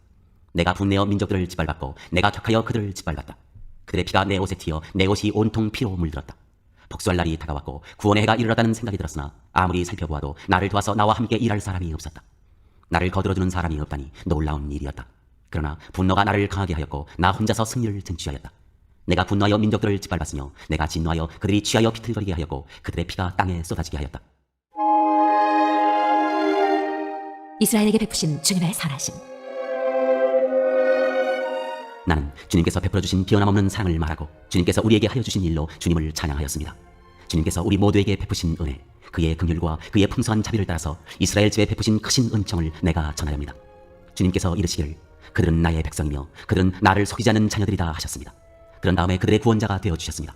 내가 분내어 민족들을 짓밟았고 내가 격하여 그들을 짓밟았다. 그들의 피가 내 옷에 튀어 내 옷이 온통 피로 물들었다. 복수할 날이 다가왔고 구원의 해가 이르렀다는 생각이 들었으나 아무리 살펴보아도 나를 도와서 나와 함께 일할 사람이 없었다. 나를 거들어주는 사람이 없다니 놀라운 일이었다. 그러나 분노가 나를 강하게 하였고 나 혼자서 승리를 쟁취하였다. 내가 분노하여 민족들을 짓밟았으며 내가 진노하여 그들이 취하여 비틀거리게 하였고 그들의 피가 땅에 쏟아지게 하였다. 이스라엘에게 베푸신 주님의 선하심. 나는 주님께서 베풀어 주신 변함없는 사랑을 말하고 주님께서 우리에게 하여 주신 일로 주님을 찬양하였습니다. 주님께서 우리 모두에게 베푸신 은혜, 그의 긍휼과 그의 풍성한 자비를 따라서 이스라엘 집에 베푸신 크신 은총을 내가 전하렵니다. 주님께서 이르시기를 그들은 나의 백성이며 그들은 나를 속이지 않는 자녀들이다 하셨습니다. 그런 다음에 그들의 구원자가 되어주셨습니다.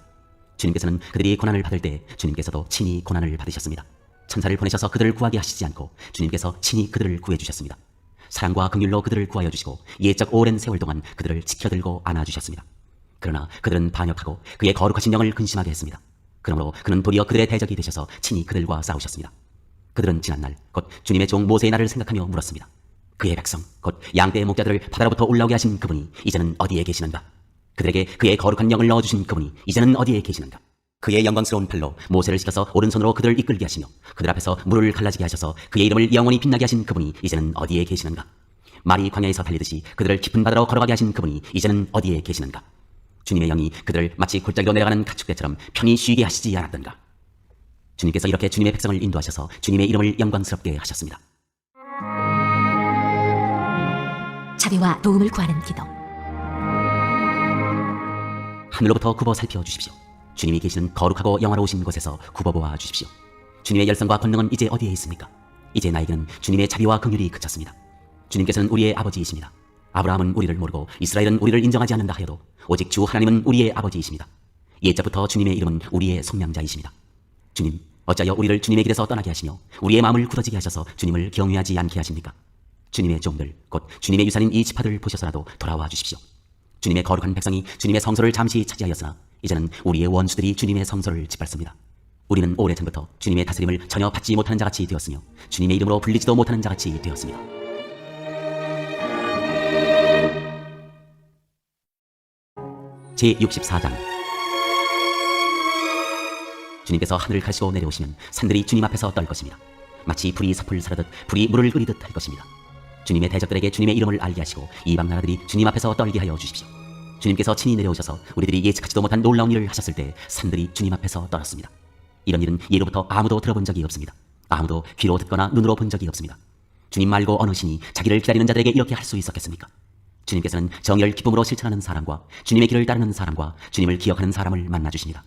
주님께서는 그들이 고난을 받을 때 주님께서도 친히 고난을 받으셨습니다. 천사를 보내셔서 그들을 구하게 하시지 않고 주님께서 친히 그들을 구해주셨습니다. 사랑과 긍휼로 그들을 구하여 주시고 예적 오랜 세월 동안 그들을 지켜들고 안아주셨습니다. 그러나 그들은 반역하고 그의 거룩하신 영을 근심하게 했습니다. 그러므로 그는 도리어 그들의 대적이 되셔서 친히 그들과 싸우셨습니다. 그들은 지난날 곧 주님의 종 모세의 날을 생각하며 물었습니다. 그의 백성 곧 양떼의 목자들을 바다로부터 올라오게 하신 그분이 이제는 어디에 계시는가? 그들에게 그의 거룩한 영을 넣어주신 그분이 이제는 어디에 계시는가? 그의 영광스러운 팔로 모세를 실어서 오른손으로 그들을 이끌게 하시며 그들 앞에서 물을 갈라지게 하셔서 그의 이름을 영원히 빛나게 하신 그분이 이제는 어디에 계시는가? 말이 광야에서 달리듯이 그들을 깊은 바다로 걸어가게 하신 그분이 이제는 어디에 계시는가? 주님의 영이 그들을 마치 골짜기로 내려가는 가축대처럼 편히 쉬게 하시지 않았던가? 주님께서 이렇게 주님의 백성을 인도하셔서 주님의 이름을 영광스럽게 하셨습니다. 자비와 도움을 구하는 기도. 하늘로부터 굽어 살펴주십시오. 주님이 계시는 거룩하고 영화로우신 곳에서 굽어보아 주십시오. 주님의 열성과 권능은 이제 어디에 있습니까? 이제 나에게는 주님의 자비와 긍휼이 그쳤습니다. 주님께서는 우리의 아버지이십니다. 아브라함은 우리를 모르고 이스라엘은 우리를 인정하지 않는다 하여도 오직 주 하나님은 우리의 아버지이십니다. 옛적부터 주님의 이름은 우리의 속량자이십니다. 주님, 어찌하여 우리를 주님의 길에서 떠나게 하시며 우리의 마음을 굳어지게 하셔서 주님을 경외하지 않게 하십니까? 주님의 종들, 곧 주님의 유산인 이 지파들 보셔서라도 돌아와 주십시오. 주님의 거룩한 백성이 주님의 성소를 잠시 차지하였으나 이제는 우리의 원수들이 주님의 성소를 짓밟습니다. 우리는 오래전부터 주님의 다스림을 전혀 받지 못하는 자같이 되었으며 주님의 이름으로 불리지도 못하는 자같이 되었습니다. 제64장. 주님께서 하늘을 가시고 내려오시면 산들이 주님 앞에서 떨 것입니다. 마치 불이 섭을 사르듯 불이 물을 끓이듯 할 것입니다. 주님의 대적들에게 주님의 이름을 알게 하시고 이방 나라들이 주님 앞에서 떨게 하여 주십시오. 주님께서 친히 내려오셔서 우리들이 예측하지도 못한 놀라운 일을 하셨을 때 산들이 주님 앞에서 떨었습니다. 이런 일은 예로부터 아무도 들어본 적이 없습니다. 아무도 귀로 듣거나 눈으로 본 적이 없습니다. 주님 말고 어느 신이 자기를 기다리는 자들에게 이렇게 할 수 있었겠습니까? 주님께서는 정의를 기쁨으로 실천하는 사람과 주님의 길을 따르는 사람과 주님을 기억하는 사람을 만나주십니다.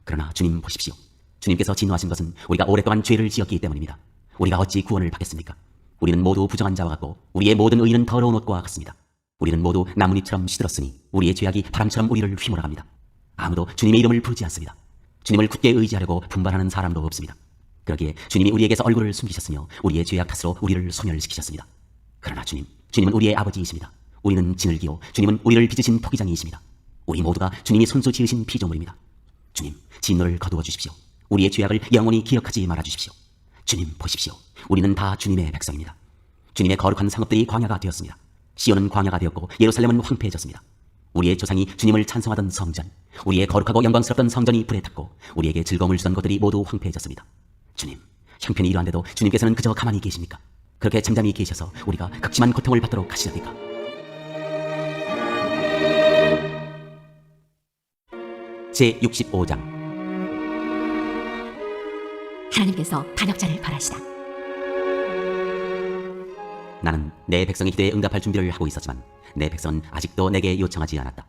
그러나 주님 보십시오. 주님께서 진노하신 것은 우리가 오랫동안 죄를 지었기 때문입니다. 우리가 어찌 구원을 받겠습니까? 우리는 모두 부정한 자와 같고 우리의 모든 의는 더러운 옷과 같습니다. 우리는 모두 나뭇잎처럼 시들었으니 우리의 죄악이 바람처럼 우리를 휘몰아갑니다. 아무도 주님의 이름을 부르지 않습니다. 주님을 굳게 의지하려고 분발하는 사람도 없습니다. 그러기에 주님이 우리에게서 얼굴을 숨기셨으며 우리의 죄악 탓으로 우리를 소멸시키셨습니다. 그러나 주님은 우리의 아버지이십니다. 우리는 진흙이요 주님은 우리를 빚으신 토기장이십니다. 우리 모두가 주님이 손수 지으신 피조물입니다. 주님, 진노를 거두어 주십시오. 우리의 죄악을 영원히 기억하지 말아 주십시오. 주님 보십시오. 우리는 다 주님의 백성입니다. 주님의 거룩한 상업들이 광야가 되었습니다. 시온은 광야가 되었고 예루살렘은 황폐해졌습니다. 우리의 조상이 주님을 찬송하던 성전, 우리의 거룩하고 영광스럽던 성전이 불에 탔고 우리에게 즐거움을 주던 것들이 모두 황폐해졌습니다. 주님, 형편이 이러한데도 주님께서는 그저 가만히 계십니까? 그렇게 잠잠히 계셔서 우리가 극심한 고통을 받도록 하시렵니까? 제65장. 하나님께서 반역자를 벌하시다. 나는 내 백성의 기대에 응답할 준비를 하고 있었지만 내 백성은 아직도 내게 요청하지 않았다.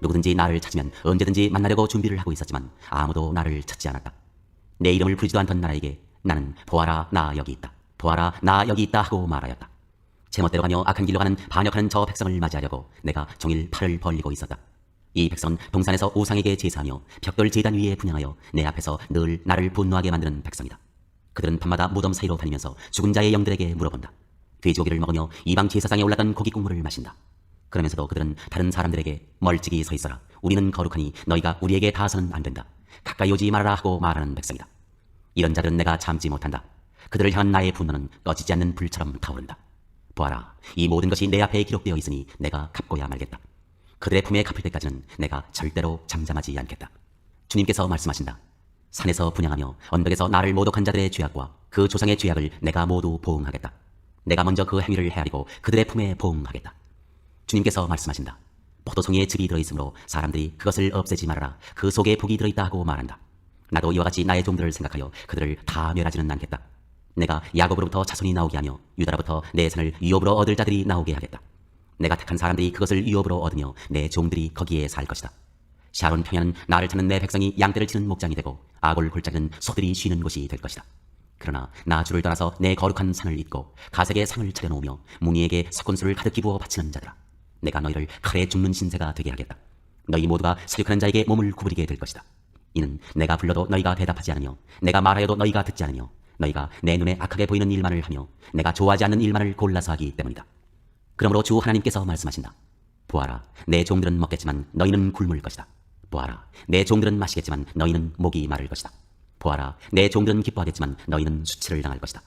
누구든지 나를 찾으면 언제든지 만나려고 준비를 하고 있었지만 아무도 나를 찾지 않았다. 내 이름을 부르지도 않던 나라에게 나는 보아라 나 여기 있다, 보아라 나 여기 있다 하고 말하였다. 제멋대로 가며 악한 길로 가는 반역하는 저 백성을 맞이하려고 내가 종일 팔을 벌리고 있었다. 이 백성은 동산에서 우상에게 제사하며 벽돌 제단 위에 분향하여 내 앞에서 늘 나를 분노하게 만드는 백성이다. 그들은 밤마다 무덤 사이로 다니면서 죽은 자의 영들에게 물어본다. 돼지고기를 먹으며 이방 제사상에 올랐던 고기 국물을 마신다. 그러면서도 그들은 다른 사람들에게 멀찍이 서 있어라, 우리는 거룩하니 너희가 우리에게 닿아서는 안 된다, 가까이 오지 말아라 하고 말하는 백성이다. 이런 자들은 내가 참지 못한다. 그들을 향한 나의 분노는 꺼지지 않는 불처럼 타오른다. 보아라, 이 모든 것이 내 앞에 기록되어 있으니 내가 갚고야 말겠다. 그들의 품에 갚을 때까지는 내가 절대로 잠잠하지 않겠다. 주님께서 말씀하신다. 산에서 분향하며 언덕에서 나를 모독한 자들의 죄악과 그 조상의 죄악을 내가 모두 보응하겠다. 내가 먼저 그 행위를 헤아리고 그들의 품에 보응하겠다. 주님께서 말씀하신다. 포도송이에 즙이 들어있으므로 사람들이 그것을 없애지 말아라, 그 속에 복이 들어있다 하고 말한다. 나도 이와 같이 나의 종들을 생각하여 그들을 다 멸하지는 않겠다. 내가 야곱으로부터 자손이 나오게 하며 유다로부터 내 산을 유업으로 얻을 자들이 나오게 하겠다. 내가 택한 사람들이 그것을 유업으로 얻으며 내 종들이 거기에 살 것이다. 샤론 평야는 나를 찾는 내 백성이 양떼를 치는 목장이 되고 아골 골짜기는 소들이 쉬는 곳이 될 것이다. 그러나 나 주를 떠나서 내 거룩한 산을 잊고 가색의 상을 차려놓으며 muni에게 석곤수를 가득히 부어 바치는 자들아, 내가 너희를 칼에 죽는 신세가 되게 하겠다. 너희 모두가 사륙하는 자에게 몸을 구부리게 될 것이다. 이는 내가 불러도 너희가 대답하지 않으며 내가 말하여도 너희가 듣지 않으며 너희가 내 눈에 악하게 보이는 일만을 하며 내가 좋아하지 않는 일만을 골라서 하기 때문이다. 그러므로 주 하나님께서 말씀하신다. 보아라, 내 종들은 먹겠지만 너희는 굶을 것이다. 보아라, 내 종들은 마시겠지만 너희는 목이 마를 것이다. 보아라, 내 종들은 기뻐하겠지만 너희는 수치를 당할 것이다.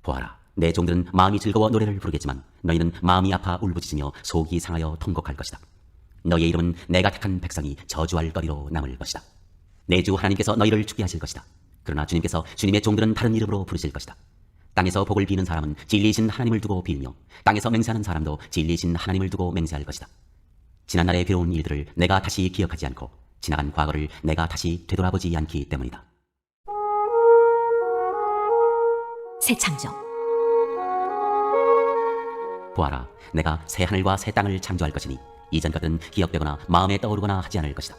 보아라, 내 종들은 마음이 즐거워 노래를 부르겠지만 너희는 마음이 아파 울부짖으며 속이 상하여 통곡할 것이다. 너희의 이름은 내가 택한 백성이 저주할 거리로 남을 것이다. 내 주 하나님께서 너희를 죽게 하실 것이다. 그러나 주님께서 주님의 종들은 다른 이름으로 부르실 것이다. 땅에서 복을 비는 사람은 진리이신 하나님을 두고 빌며 땅에서 맹세하는 사람도 진리이신 하나님을 두고 맹세할 것이다. 지난날의 괴로운 일들을 내가 다시 기억하지 않고 지나간 과거를 내가 다시 되돌아보지 않기 때문이다. 새 창조. 보아라, 내가 새 하늘과 새 땅을 창조할 것이니 이전 것은 기억되거나 마음에 떠오르거나 하지 않을 것이다.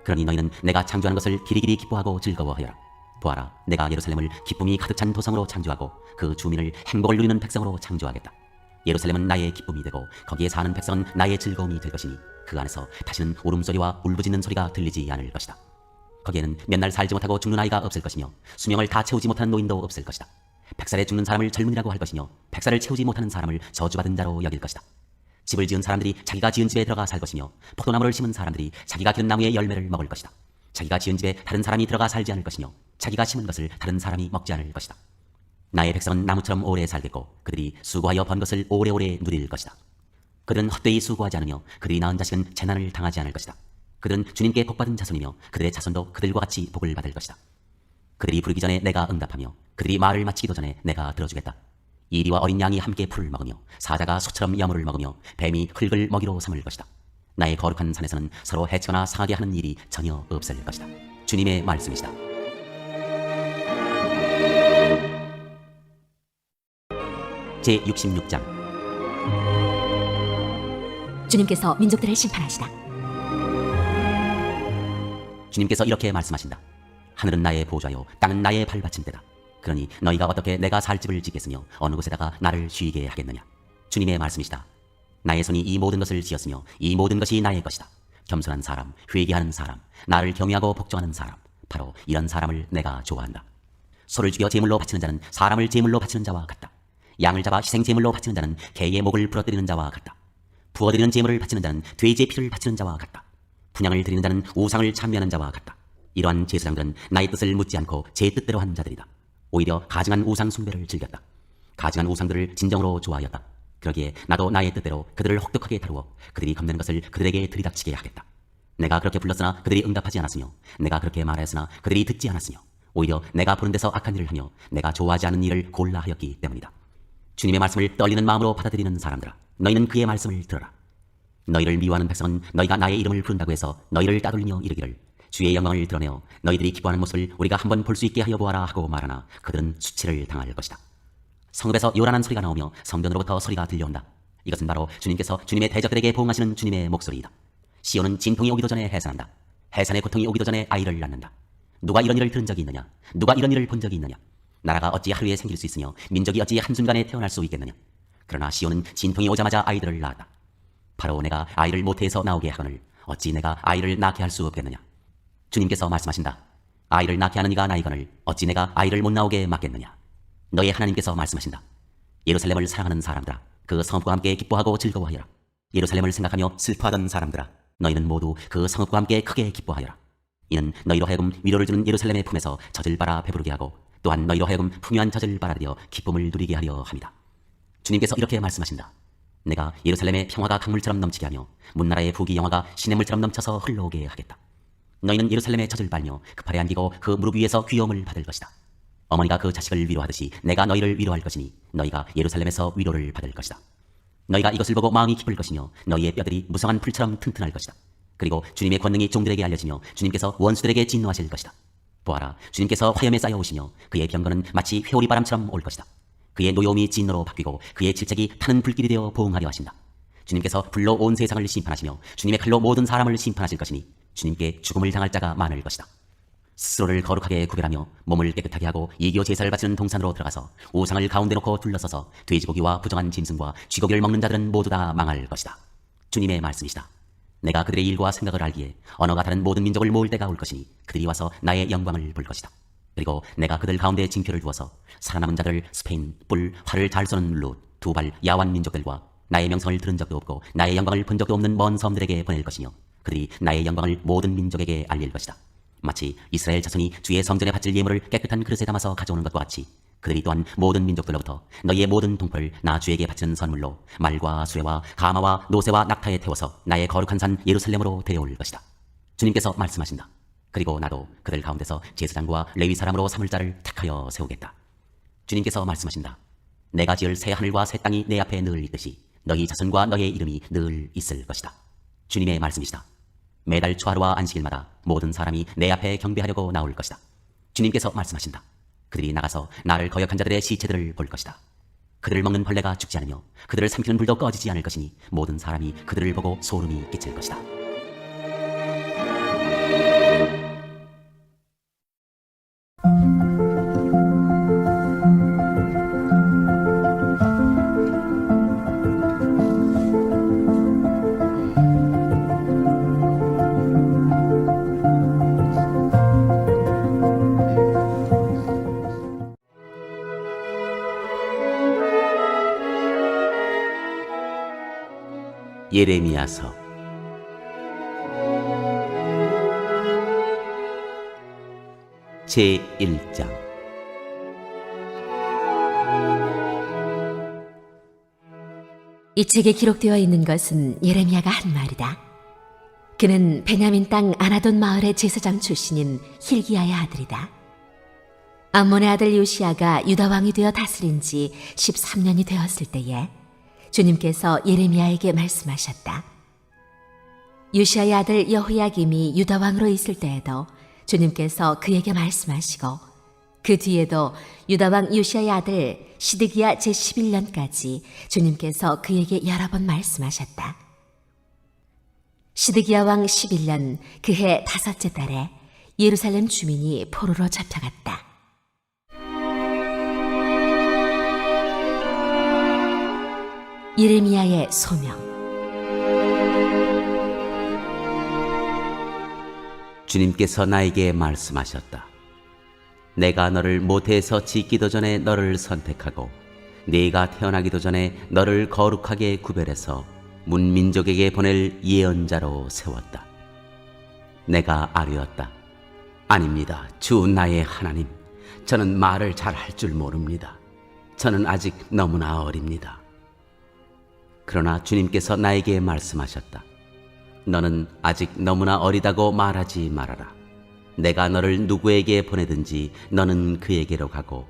그러니 너희는 내가 창조하는 것을 기리기리 기뻐하고 즐거워하여라. 보아라, 내가 예루살렘을 기쁨이 가득 찬 도성으로 창조하고 그 주민을 행복을 누리는 백성으로 창조하겠다. 예루살렘은 나의 기쁨이 되고 거기에 사는 백성은 나의 즐거움이 될 것이니 그 안에서 다시는 울음소리와 울부짖는 소리가 들리지 않을 것이다. 거기에는 몇 날 살지 못하고 죽는 아이가 없을 것이며 수명을 다 채우지 못하는 노인도 없을 것이다. 100살에 죽는 사람을 젊은이라고 할 것이며 100살을 채우지 못하는 사람을 저주받은 자로 여길 것이다. 집을 지은 사람들이 자기가 지은 집에 들어가 살 것이며 포도나무를 심은 사람들이 자기가 기른 나무의 열매를 먹을 것이다. 자기가 지은 집에 다른 사람이 들어가 살지 않을 것이며 자기가 심은 것을 다른 사람이 먹지 않을 것이다. 나의 백성은 나무처럼 오래 살겠고 그들이 수고하여 번 것을 오래오래 누릴 것이다. 그들은 헛되이 수고하지 않으며 그들이 낳은 자식은 재난을 당하지 않을 것이다. 그들은 주님께 복받은 자손이며 그들의 자손도 그들과 같이 복을 받을 것이다. 그들이 부르기 전에 내가 응답하며 그들이 말을 마치기도 전에 내가 들어주겠다. 이리와 어린 양이 함께 풀을 먹으며 사자가 소처럼 야물을 먹으며 뱀이 흙을 먹이로 삼을 것이다. 나의 거룩한 산에서는 서로 해치거나 상하게 하는 일이 전혀 없을 것이다. 주님의 말씀이시다. 제66장. 주님께서 민족들을 심판하시다. 주님께서 이렇게 말씀하신다. 하늘은 나의 보좌요 땅은 나의 발받침대다. 그러니 너희가 어떻게 내가 살 집을 짓겠으며 어느 곳에다가 나를 쉬게 하겠느냐. 주님의 말씀이시다. 나의 손이 이 모든 것을 지었으며 이 모든 것이 나의 것이다. 겸손한 사람, 회개하는 사람, 나를 경외하고 복종하는 사람, 바로 이런 사람을 내가 좋아한다. 소를 죽여 제물로 바치는 자는 사람을 제물로 바치는 자와 같다. 양을 잡아 희생 제물로 바치는 자는 개의 목을 부러뜨리는 자와 같다. 부어드리는 제물을 바치는 자는 돼지의 피를 바치는 자와 같다. 분향을 드리는 자는 우상을 찬미하는 자와 같다. 이러한 제사장들은 나의 뜻을 묻지 않고 제 뜻대로 한 자들이다. 오히려 가증한 우상 숭배를 즐겼다. 가증한 우상들을 진정으로 좋아하였다. 그러기에 나도 나의 뜻대로 그들을 혹독하게 다루어 그들이 겁내는 것을 그들에게 들이닥치게 하겠다. 내가 그렇게 불렀으나 그들이 응답하지 않았으며 내가 그렇게 말하였으나 그들이 듣지 않았으며 오히려 내가 부른 데서 악한 일을 하며 내가 좋아하지 않은 일을 골라 하였기 때문이다. 주님의 말씀을 떨리는 마음으로 받아들이는 사람들아, 너희는 그의 말씀을 들어라. 너희를 미워하는 백성은 너희가 나의 이름을 부른다고 해서 너희를 따돌리며 이르기를 주의 영광을 드러내어 너희들이 기뻐하는 모습을 우리가 한번 볼 수 있게 하여 보아라 하고 말하나 그들은 수치를 당할 것이다. 성읍에서 요란한 소리가 나오며 성전으로부터 소리가 들려온다. 이것은 바로 주님께서 주님의 대적들에게 보응하시는 주님의 목소리이다. 시온은 진통이 오기도 전에 해산한다. 해산의 고통이 오기도 전에 아이를 낳는다. 누가 이런 일을 들은 적이 있느냐? 누가 이런 일을 본 적이 있느냐? 나라가 어찌 하루에 생길 수 있으며 민족이 어찌 한순간에 태어날 수 있겠느냐? 그러나 시온은 진통이 오자마자 아이들을 낳았다. 바로 내가 아이를 모태에서 나오게 하거늘 어찌 내가 아이를 낳게 할 수 없겠느냐? 주님께서 말씀하신다. 아이를 낳게 하는 이가 나이거늘 어찌 내가 아이를 못 나오게 막겠느냐? 너의 하나님께서 말씀하신다. 예루살렘을 사랑하는 사람들아, 그 성읍과 함께 기뻐하고 즐거워하여라. 예루살렘을 생각하며 슬퍼하던 사람들아, 너희는 모두 그 성읍과 함께 크게 기뻐하여라. 이는 너희로 하여금 위로를 주는 예루살렘의 품에서 젖을 빨아 배부르게 하고 또한 너희로 하여금 풍요한 젖을 빨아들여 기쁨을 누리게 하려 함이다. 주님께서 이렇게 말씀하신다. 내가 예루살렘의 평화가 강물처럼 넘치게 하며 문나라의 부귀 영화가 시냇물처럼 넘쳐서 흘러오게 하겠다. 너희는 예루살렘의 젖을 빨며 그 팔에 안기고 그 무릎 위에서 귀여움을 받을 것이다. 어머니가 그 자식을 위로하듯이 내가 너희를 위로할 것이니 너희가 예루살렘에서 위로를 받을 것이다. 너희가 이것을 보고 마음이 기쁠 것이며 너희의 뼈들이 무성한 풀처럼 튼튼할 것이다. 그리고 주님의 권능이 종들에게 알려지며 주님께서 원수들에게 진노하실 것이다. 보아라, 주님께서 화염에 쌓여오시며 그의 병거는 마치 회오리 바람처럼 올 것이다. 그의 노여움이 진노로 바뀌고 그의 질책이 타는 불길이 되어 보응하려 하신다. 주님께서 불로 온 세상을 심판하시며 주님의 칼로 모든 사람을 심판하실 것이니 주님께 죽음을 당할 자가 많을 것이다. 스스로를 거룩하게 구별하며 몸을 깨끗하게 하고 이교 제사를 바치는 동산으로 들어가서 우상을 가운데 놓고 둘러서서 돼지고기와 부정한 짐승과 쥐고기를 먹는 자들은 모두 다 망할 것이다. 주님의 말씀이시다. 내가 그들의 일과 생각을 알기에 언어가 다른 모든 민족을 모을 때가 올 것이니 그들이 와서 나의 영광을 볼 것이다. 그리고 내가 그들 가운데 징표를 두어서 살아남은 자들 스페인, 뿔, 활을 잘 쏘는 룻, 두발, 야완 민족들과 나의 명성을 들은 적도 없고 나의 영광을 본 적도 없는 먼 섬들에게 보낼 것이며 그들이 나의 영광을 모든 민족에게 알릴 것이다. 마치 이스라엘 자손이 주의 성전에 바칠 예물을 깨끗한 그릇에 담아서 가져오는 것과 같이 그들이 또한 모든 민족들로부터 너희의 모든 동포를 나 주에게 바치는 선물로 말과 수레와 가마와 노새와 낙타에 태워서 나의 거룩한 산 예루살렘으로 데려올 것이다. 주님께서 말씀하신다. 그리고 나도 그들 가운데서 제사장과 레위 사람으로 삼을 자를 택하여 세우겠다. 주님께서 말씀하신다. 내가 지을 새 하늘과 새 땅이 내 앞에 늘 있듯이 너희 자손과 너의 이름이 늘 있을 것이다. 주님의 말씀이시다. 매달 초하루와 안식일마다 모든 사람이 내 앞에 경배하려고 나올 것이다. 주님께서 말씀하신다. 그들이 나가서 나를 거역한 자들의 시체들을 볼 것이다. 그들을 먹는 벌레가 죽지 않으며 그들을 삼키는 불도 꺼지지 않을 것이니 모든 사람이 그들을 보고 소름이 끼칠 것이다. 예레미야서 제1장. 이 책에 기록되어 있는 것은 예레미야가 한 말이다. 그는 베냐민 땅 아나돈 마을의 제사장 출신인 힐기야의 아들이다. 암몬의 아들 요시야가 유다 왕이 되어 다스린 지 13년이 되었을 때에 주님께서 예레미야에게 말씀하셨다. 요시야의 아들 여호야김이 유다 왕으로 있을 때에도 주님께서 그에게 말씀하시고, 그 뒤에도 유다 왕 요시야의 아들 시드기야 제11년까지 주님께서 그에게 여러 번 말씀하셨다. 시드기야 왕 11년 그해 5째 달에 예루살렘 주민이 포로로 잡혀갔다. 예레미야의 소명. 주님께서 나에게 말씀하셨다. 내가 너를 모태에서 짓기도 전에 너를 선택하고 네가 태어나기도 전에 너를 거룩하게 구별해서 문민족에게 보낼 예언자로 세웠다. 내가 아뢰었다. 아닙니다. 주 나의 하나님. 저는 말을 잘 할 줄 모릅니다. 저는 아직 너무나 어립니다. 그러나 주님께서 나에게 말씀하셨다. 너는 아직 너무나 어리다고 말하지 말아라. 내가 너를 누구에게 보내든지 너는 그에게로 가고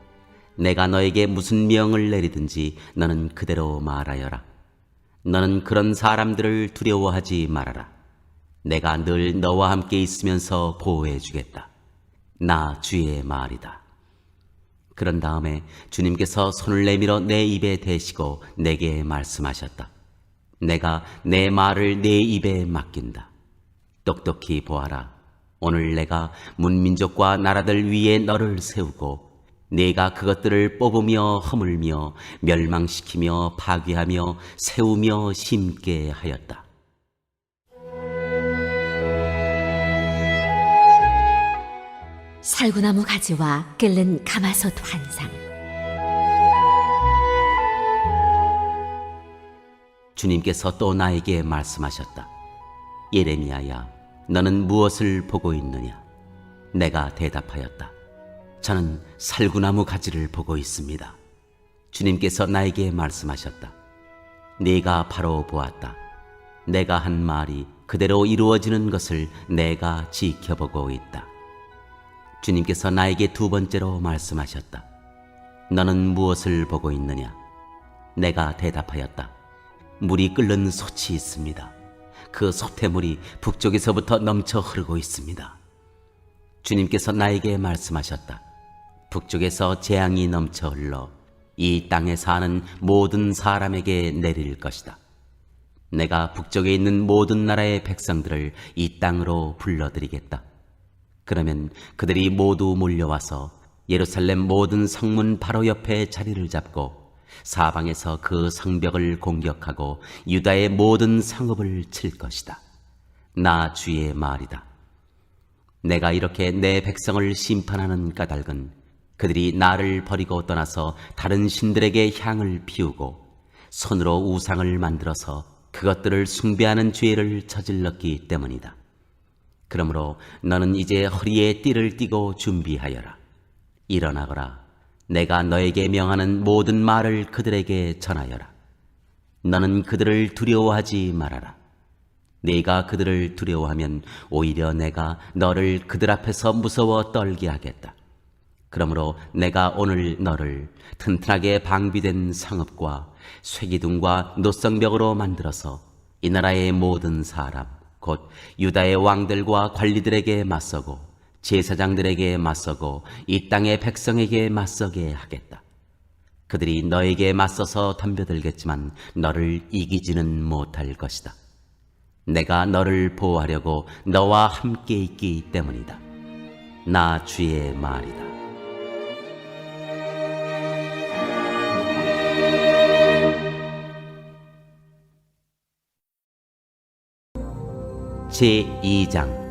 내가 너에게 무슨 명을 내리든지 너는 그대로 말하여라. 너는 그런 사람들을 두려워하지 말아라. 내가 늘 너와 함께 있으면서 보호해 주겠다. 나 주의 말이다. 그런 다음에 주님께서 손을 내밀어 내 입에 대시고 내게 말씀하셨다. 내가 내 말을 내 입에 맡긴다. 똑똑히 보아라. 오늘 내가 문민족과 나라들 위에 너를 세우고 네가 그것들을 뽑으며 허물며 멸망시키며 파괴하며 세우며 심게 하였다. 살구나무 가지와 끓는 가마솥 환상. 주님께서 또 나에게 말씀하셨다. 예레미야야, 너는 무엇을 보고 있느냐? 내가 대답하였다. 저는 살구나무 가지를 보고 있습니다. 주님께서 나에게 말씀하셨다. 네가 바로 보았다. 내가 한 말이 그대로 이루어지는 것을 내가 지켜보고 있다. 주님께서 나에게 두 번째로 말씀하셨다. 너는 무엇을 보고 있느냐? 내가 대답하였다. 물이 끓는 솥이 있습니다. 그 솥의 물이 북쪽에서부터 넘쳐 흐르고 있습니다. 주님께서 나에게 말씀하셨다. 북쪽에서 재앙이 넘쳐 흘러 이 땅에 사는 모든 사람에게 내릴 것이다. 내가 북쪽에 있는 모든 나라의 백성들을 이 땅으로 불러들이겠다. 그러면 그들이 모두 몰려와서 예루살렘 모든 성문 바로 옆에 자리를 잡고 사방에서 그 성벽을 공격하고 유다의 모든 성읍을 칠 것이다. 나 주의 말이다. 내가 이렇게 내 백성을 심판하는 까닭은 그들이 나를 버리고 떠나서 다른 신들에게 향을 피우고 손으로 우상을 만들어서 그것들을 숭배하는 죄를 저질렀기 때문이다. 그러므로 너는 이제 허리에 띠를 띠고 준비하여라. 일어나거라. 내가 너에게 명하는 모든 말을 그들에게 전하여라. 너는 그들을 두려워하지 말아라. 네가 그들을 두려워하면 오히려 내가 너를 그들 앞에서 무서워 떨게 하겠다. 그러므로 내가 오늘 너를 튼튼하게 방비된 성읍과 쇠기둥과 노성벽으로 만들어서 이 나라의 모든 사람 곧 유다의 왕들과 관리들에게 맞서고 제사장들에게 맞서고 이 땅의 백성에게 맞서게 하겠다. 그들이 너에게 맞서서 덤벼들겠지만 너를 이기지는 못할 것이다. 내가 너를 보호하려고 너와 함께 있기 때문이다. 나 주의 말이다. 제2장.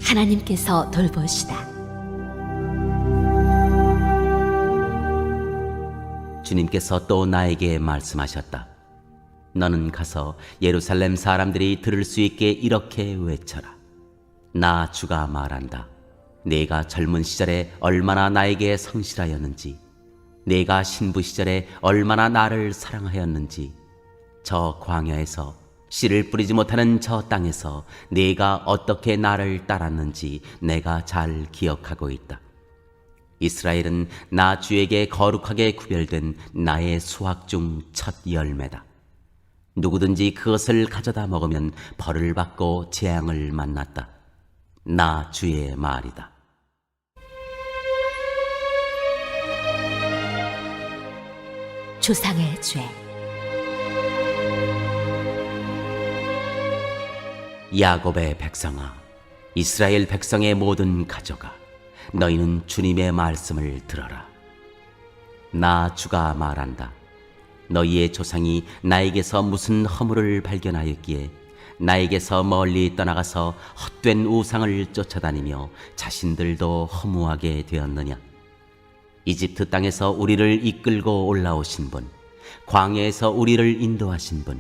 하나님께서 돌보시다. 주님께서 또 나에게 말씀하셨다. 너는 가서 예루살렘 사람들이 들을 수 있게 이렇게 외쳐라. 나 주가 말한다. 내가 젊은 시절에 얼마나 나에게 성실하였는지, 내가 신부 시절에 얼마나 나를 사랑하였는지, 저 광야에서 씨를 뿌리지 못하는 저 땅에서 내가 어떻게 나를 따랐는지 내가 잘 기억하고 있다. 이스라엘은 나 주에게 거룩하게 구별된 나의 수확 중 첫 열매다. 누구든지 그것을 가져다 먹으면 벌을 받고 재앙을 만났다. 나 주의 말이다. 조상의 죄. 야곱의 백성아, 이스라엘 백성의 모든 가족아, 너희는 주님의 말씀을 들어라. 나 주가 말한다. 너희의 조상이 나에게서 무슨 허물을 발견하였기에 나에게서 멀리 떠나가서 헛된 우상을 쫓아다니며 자신들도 허무하게 되었느냐? 이집트 땅에서 우리를 이끌고 올라오신 분, 광야에서 우리를 인도하신 분,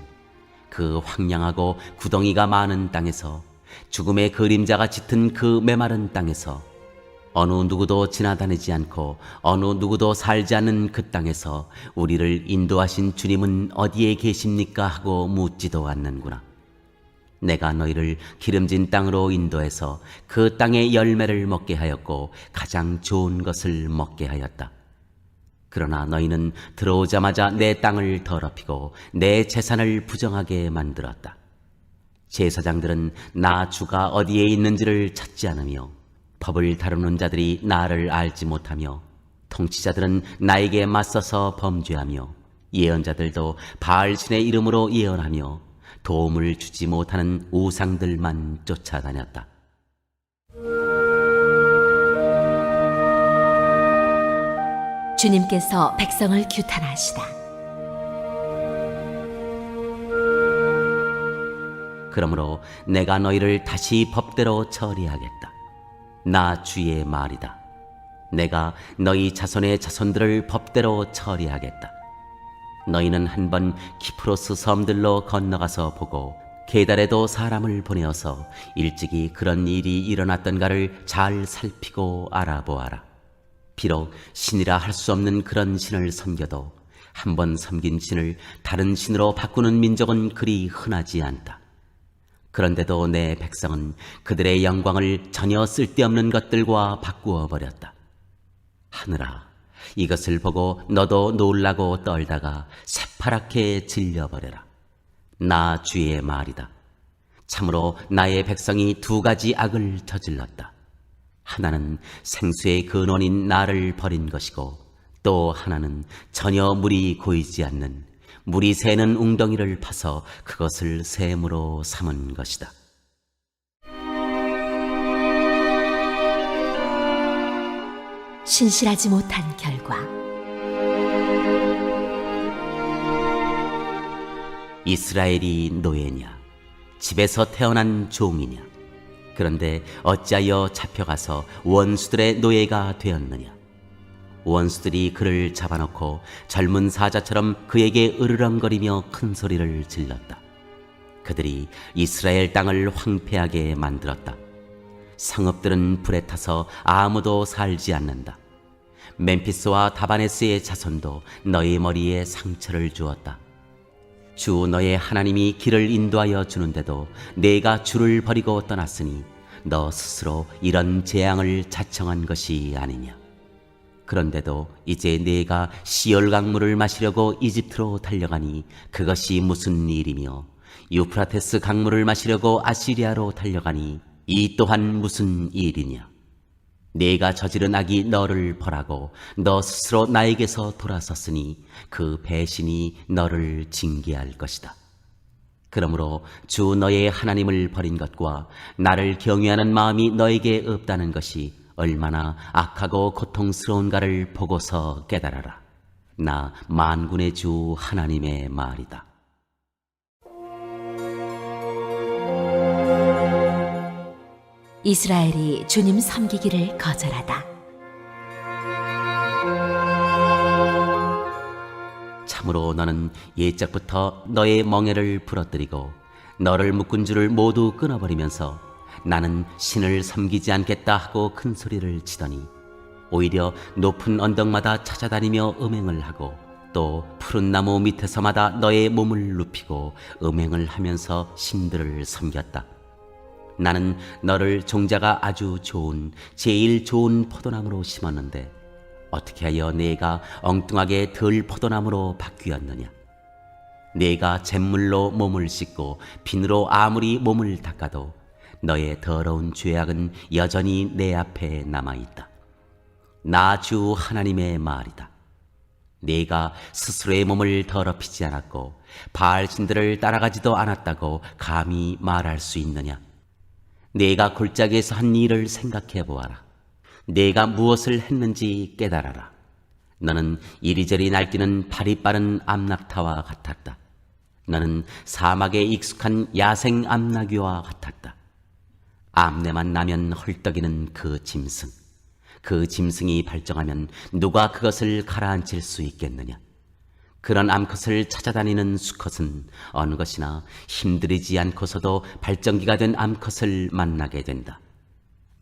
그 황량하고 구덩이가 많은 땅에서, 죽음의 그림자가 짙은 그 메마른 땅에서, 어느 누구도 지나다니지 않고 어느 누구도 살지 않는 그 땅에서 우리를 인도하신 주님은 어디에 계십니까? 하고 묻지도 않는구나. 내가 너희를 기름진 땅으로 인도해서 그 땅의 열매를 먹게 하였고 가장 좋은 것을 먹게 하였다. 그러나 너희는 들어오자마자 내 땅을 더럽히고 내 재산을 부정하게 만들었다. 제사장들은 나 주가 어디에 있는지를 찾지 않으며 법을 다루는 자들이 나를 알지 못하며 통치자들은 나에게 맞서서 범죄하며 예언자들도 바알신의 이름으로 예언하며 도움을 주지 못하는 우상들만 쫓아다녔다. 주님께서 백성을 규탄하시다. 그러므로 내가 너희를 다시 법대로 처리하겠다. 나 주의 말이다. 내가 너희 자손의 자손들을 법대로 처리하겠다. 너희는 한번 키프로스 섬들로 건너가서 보고 게달에도 사람을 보내어서 일찍이 그런 일이 일어났던가를 잘 살피고 알아보아라. 비록 신이라 할 수 없는 그런 신을 섬겨도 한번 섬긴 신을 다른 신으로 바꾸는 민족은 그리 흔하지 않다. 그런데도 내 백성은 그들의 영광을 전혀 쓸데없는 것들과 바꾸어 버렸다. 하늘아, 이것을 보고 너도 놀라고 떨다가 새파랗게 질려버려라. 나 주의 말이다. 참으로 나의 백성이 두 가지 악을 저질렀다. 하나는 생수의 근원인 나를 버린 것이고 또 하나는 전혀 물이 고이지 않는 물이 새는 웅덩이를 파서 그것을 샘으로 삼은 것이다. 신실하지 못한 결과. 이스라엘이 노예냐? 집에서 태어난 종이냐? 그런데 어찌하여 잡혀가서 원수들의 노예가 되었느냐? 원수들이 그를 잡아놓고 젊은 사자처럼 그에게 으르렁거리며 큰 소리를 질렀다. 그들이 이스라엘 땅을 황폐하게 만들었다. 성읍들은 불에 타서 아무도 살지 않는다. 멤피스와 다바네스의 자손도 너희 머리에 상처를 주었다. 주 너의 하나님이 길을 인도하여 주는데도 내가 주를 버리고 떠났으니 너 스스로 이런 재앙을 자청한 것이 아니냐. 그런데도 이제 내가 시올 강물을 마시려고 이집트로 달려가니 그것이 무슨 일이며 유프라테스 강물을 마시려고 아시리아로 달려가니 이 또한 무슨 일이냐. 내가 저지른 악이 너를 벌하고 너 스스로 나에게서 돌아섰으니 그 배신이 너를 징계할 것이다. 그러므로 주 너의 하나님을 버린 것과 나를 경외하는 마음이 너에게 없다는 것이 얼마나 악하고 고통스러운가를 보고서 깨달아라. 나 만군의 주 하나님의 말이다. 이스라엘이 주님 섬기기를 거절하다. 참으로 너는 옛적부터 너의 멍에를 부러뜨리고 너를 묶은 줄을 모두 끊어버리면서 나는 신을 섬기지 않겠다 하고 큰 소리를 치더니 오히려 높은 언덕마다 찾아다니며 음행을 하고 또 푸른 나무 밑에서마다 너의 몸을 눕히고 음행을 하면서 신들을 섬겼다. 나는 너를 종자가 아주 좋은 제일 좋은 포도나무로 심었는데 어떻게 하여 네가 엉뚱하게 덜 포도나무로 바뀌었느냐? 네가 잿물로 몸을 씻고 비누로 아무리 몸을 닦아도 너의 더러운 죄악은 여전히 내 앞에 남아있다. 나 주 하나님의 말이다. 네가 스스로의 몸을 더럽히지 않았고 바알 신들을 따라가지도 않았다고 감히 말할 수 있느냐? 네가 골짜기에서 한 일을 생각해 보아라. 네가 무엇을 했는지 깨달아라. 너는 이리저리 날뛰는 발이 빠른 암낙타와 같았다. 너는 사막에 익숙한 야생 암나귀와 같았다. 암내만 나면 헐떡이는 그 짐승. 그 짐승이 발정하면 누가 그것을 가라앉힐 수 있겠느냐? 그런 암컷을 찾아다니는 수컷은 어느 것이나 힘들이지 않고서도 발정기가 된 암컷을 만나게 된다.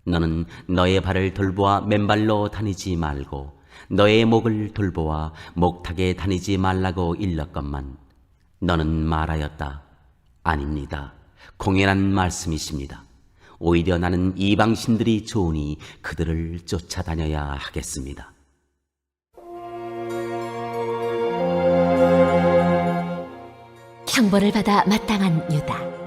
너는 너의 발을 돌보아 맨발로 다니지 말고 너의 목을 돌보아 목탁에 다니지 말라고 일렀건만 너는 말하였다. 아닙니다. 공연한 말씀이십니다. 오히려 나는 이방신들이 좋으니 그들을 쫓아다녀야 하겠습니다. 형벌을 받아 마땅한 유다.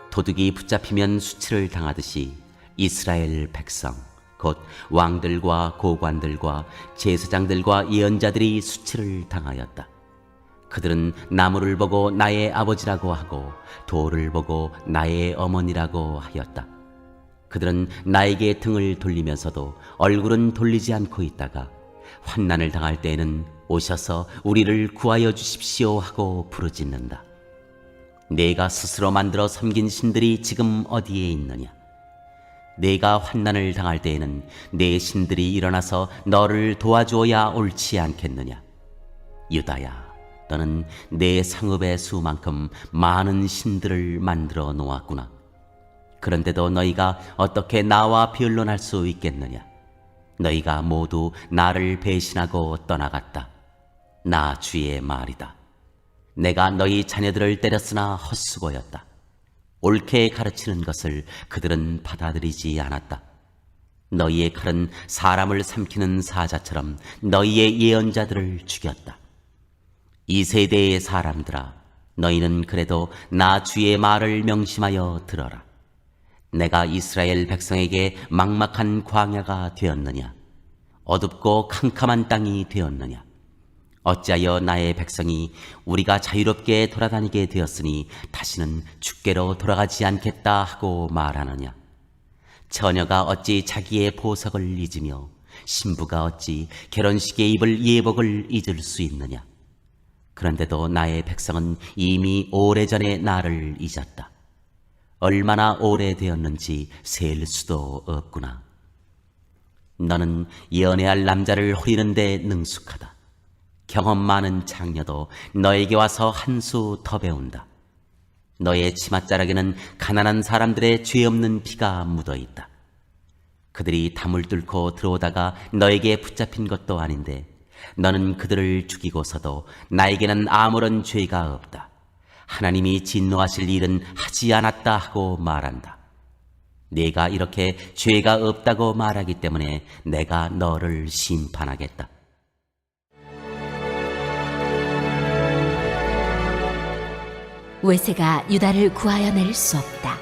도둑이 붙잡히면 수치를 당하듯이 이스라엘 백성 곧 왕들과 고관들과 제사장들과 예언자들이 수치를 당하였다. 그들은 나무를 보고 나의 아버지라고 하고 돌을 보고 나의 어머니라고 하였다. 그들은 나에게 등을 돌리면서도 얼굴은 돌리지 않고 있다가 환난을 당할 때에는 오셔서 우리를 구하여 주십시오 하고 부르짖는다. 내가 스스로 만들어 섬긴 신들이 지금 어디에 있느냐? 내가 환난을 당할 때에는 내 신들이 일어나서 너를 도와주어야 옳지 않겠느냐? 유다야, 너는 내 상읍의 수만큼 많은 신들을 만들어 놓았구나. 그런데도 너희가 어떻게 나와 변론할 수 있겠느냐? 너희가 모두 나를 배신하고 떠나갔다. 나 주의 말이다. 내가 너희 자녀들을 때렸으나 헛수고였다. 옳게 가르치는 것을 그들은 받아들이지 않았다. 너희의 칼은 사람을 삼키는 사자처럼 너희의 예언자들을 죽였다. 이 세대의 사람들아, 너희는 그래도 나 주의 말을 명심하여 들어라. 내가 이스라엘 백성에게 막막한 광야가 되었느냐? 어둡고 캄캄한 땅이 되었느냐? 어찌하여 나의 백성이 우리가 자유롭게 돌아다니게 되었으니 다시는 주께로 돌아가지 않겠다 하고 말하느냐? 처녀가 어찌 자기의 보석을 잊으며 신부가 어찌 결혼식에 입을 예복을 잊을 수 있느냐? 그런데도 나의 백성은 이미 오래전에 나를 잊었다. 얼마나 오래되었는지 셀 수도 없구나. 너는 연애할 남자를 호리는데 능숙하다. 경험 많은 장녀도 너에게 와서 한 수 더 배운다. 너의 치맛자락에는 가난한 사람들의 죄 없는 피가 묻어있다. 그들이 담을 뚫고 들어오다가 너에게 붙잡힌 것도 아닌데 너는 그들을 죽이고서도 나에게는 아무런 죄가 없다. 하나님이 진노하실 일은 하지 않았다 하고 말한다. 네가 이렇게 죄가 없다고 말하기 때문에 내가 너를 심판하겠다. 외세가 유다를 구하여 낼 수 없다.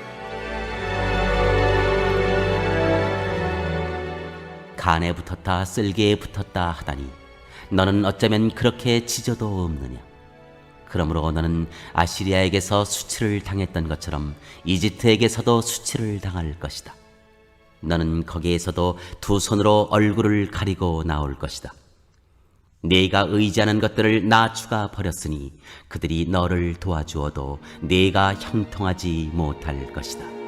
간에 붙었다 쓸개에 붙었다 하다니 너는 어쩌면 그렇게 지저도 없느냐? 그러므로 너는 아시리아에게서 수치를 당했던 것처럼 이집트에게서도 수치를 당할 것이다. 너는 거기에서도 두 손으로 얼굴을 가리고 나올 것이다. 네가 의지하는 것들을 나 주가 버렸으니 그들이 너를 도와주어도 네가 형통하지 못할 것이다.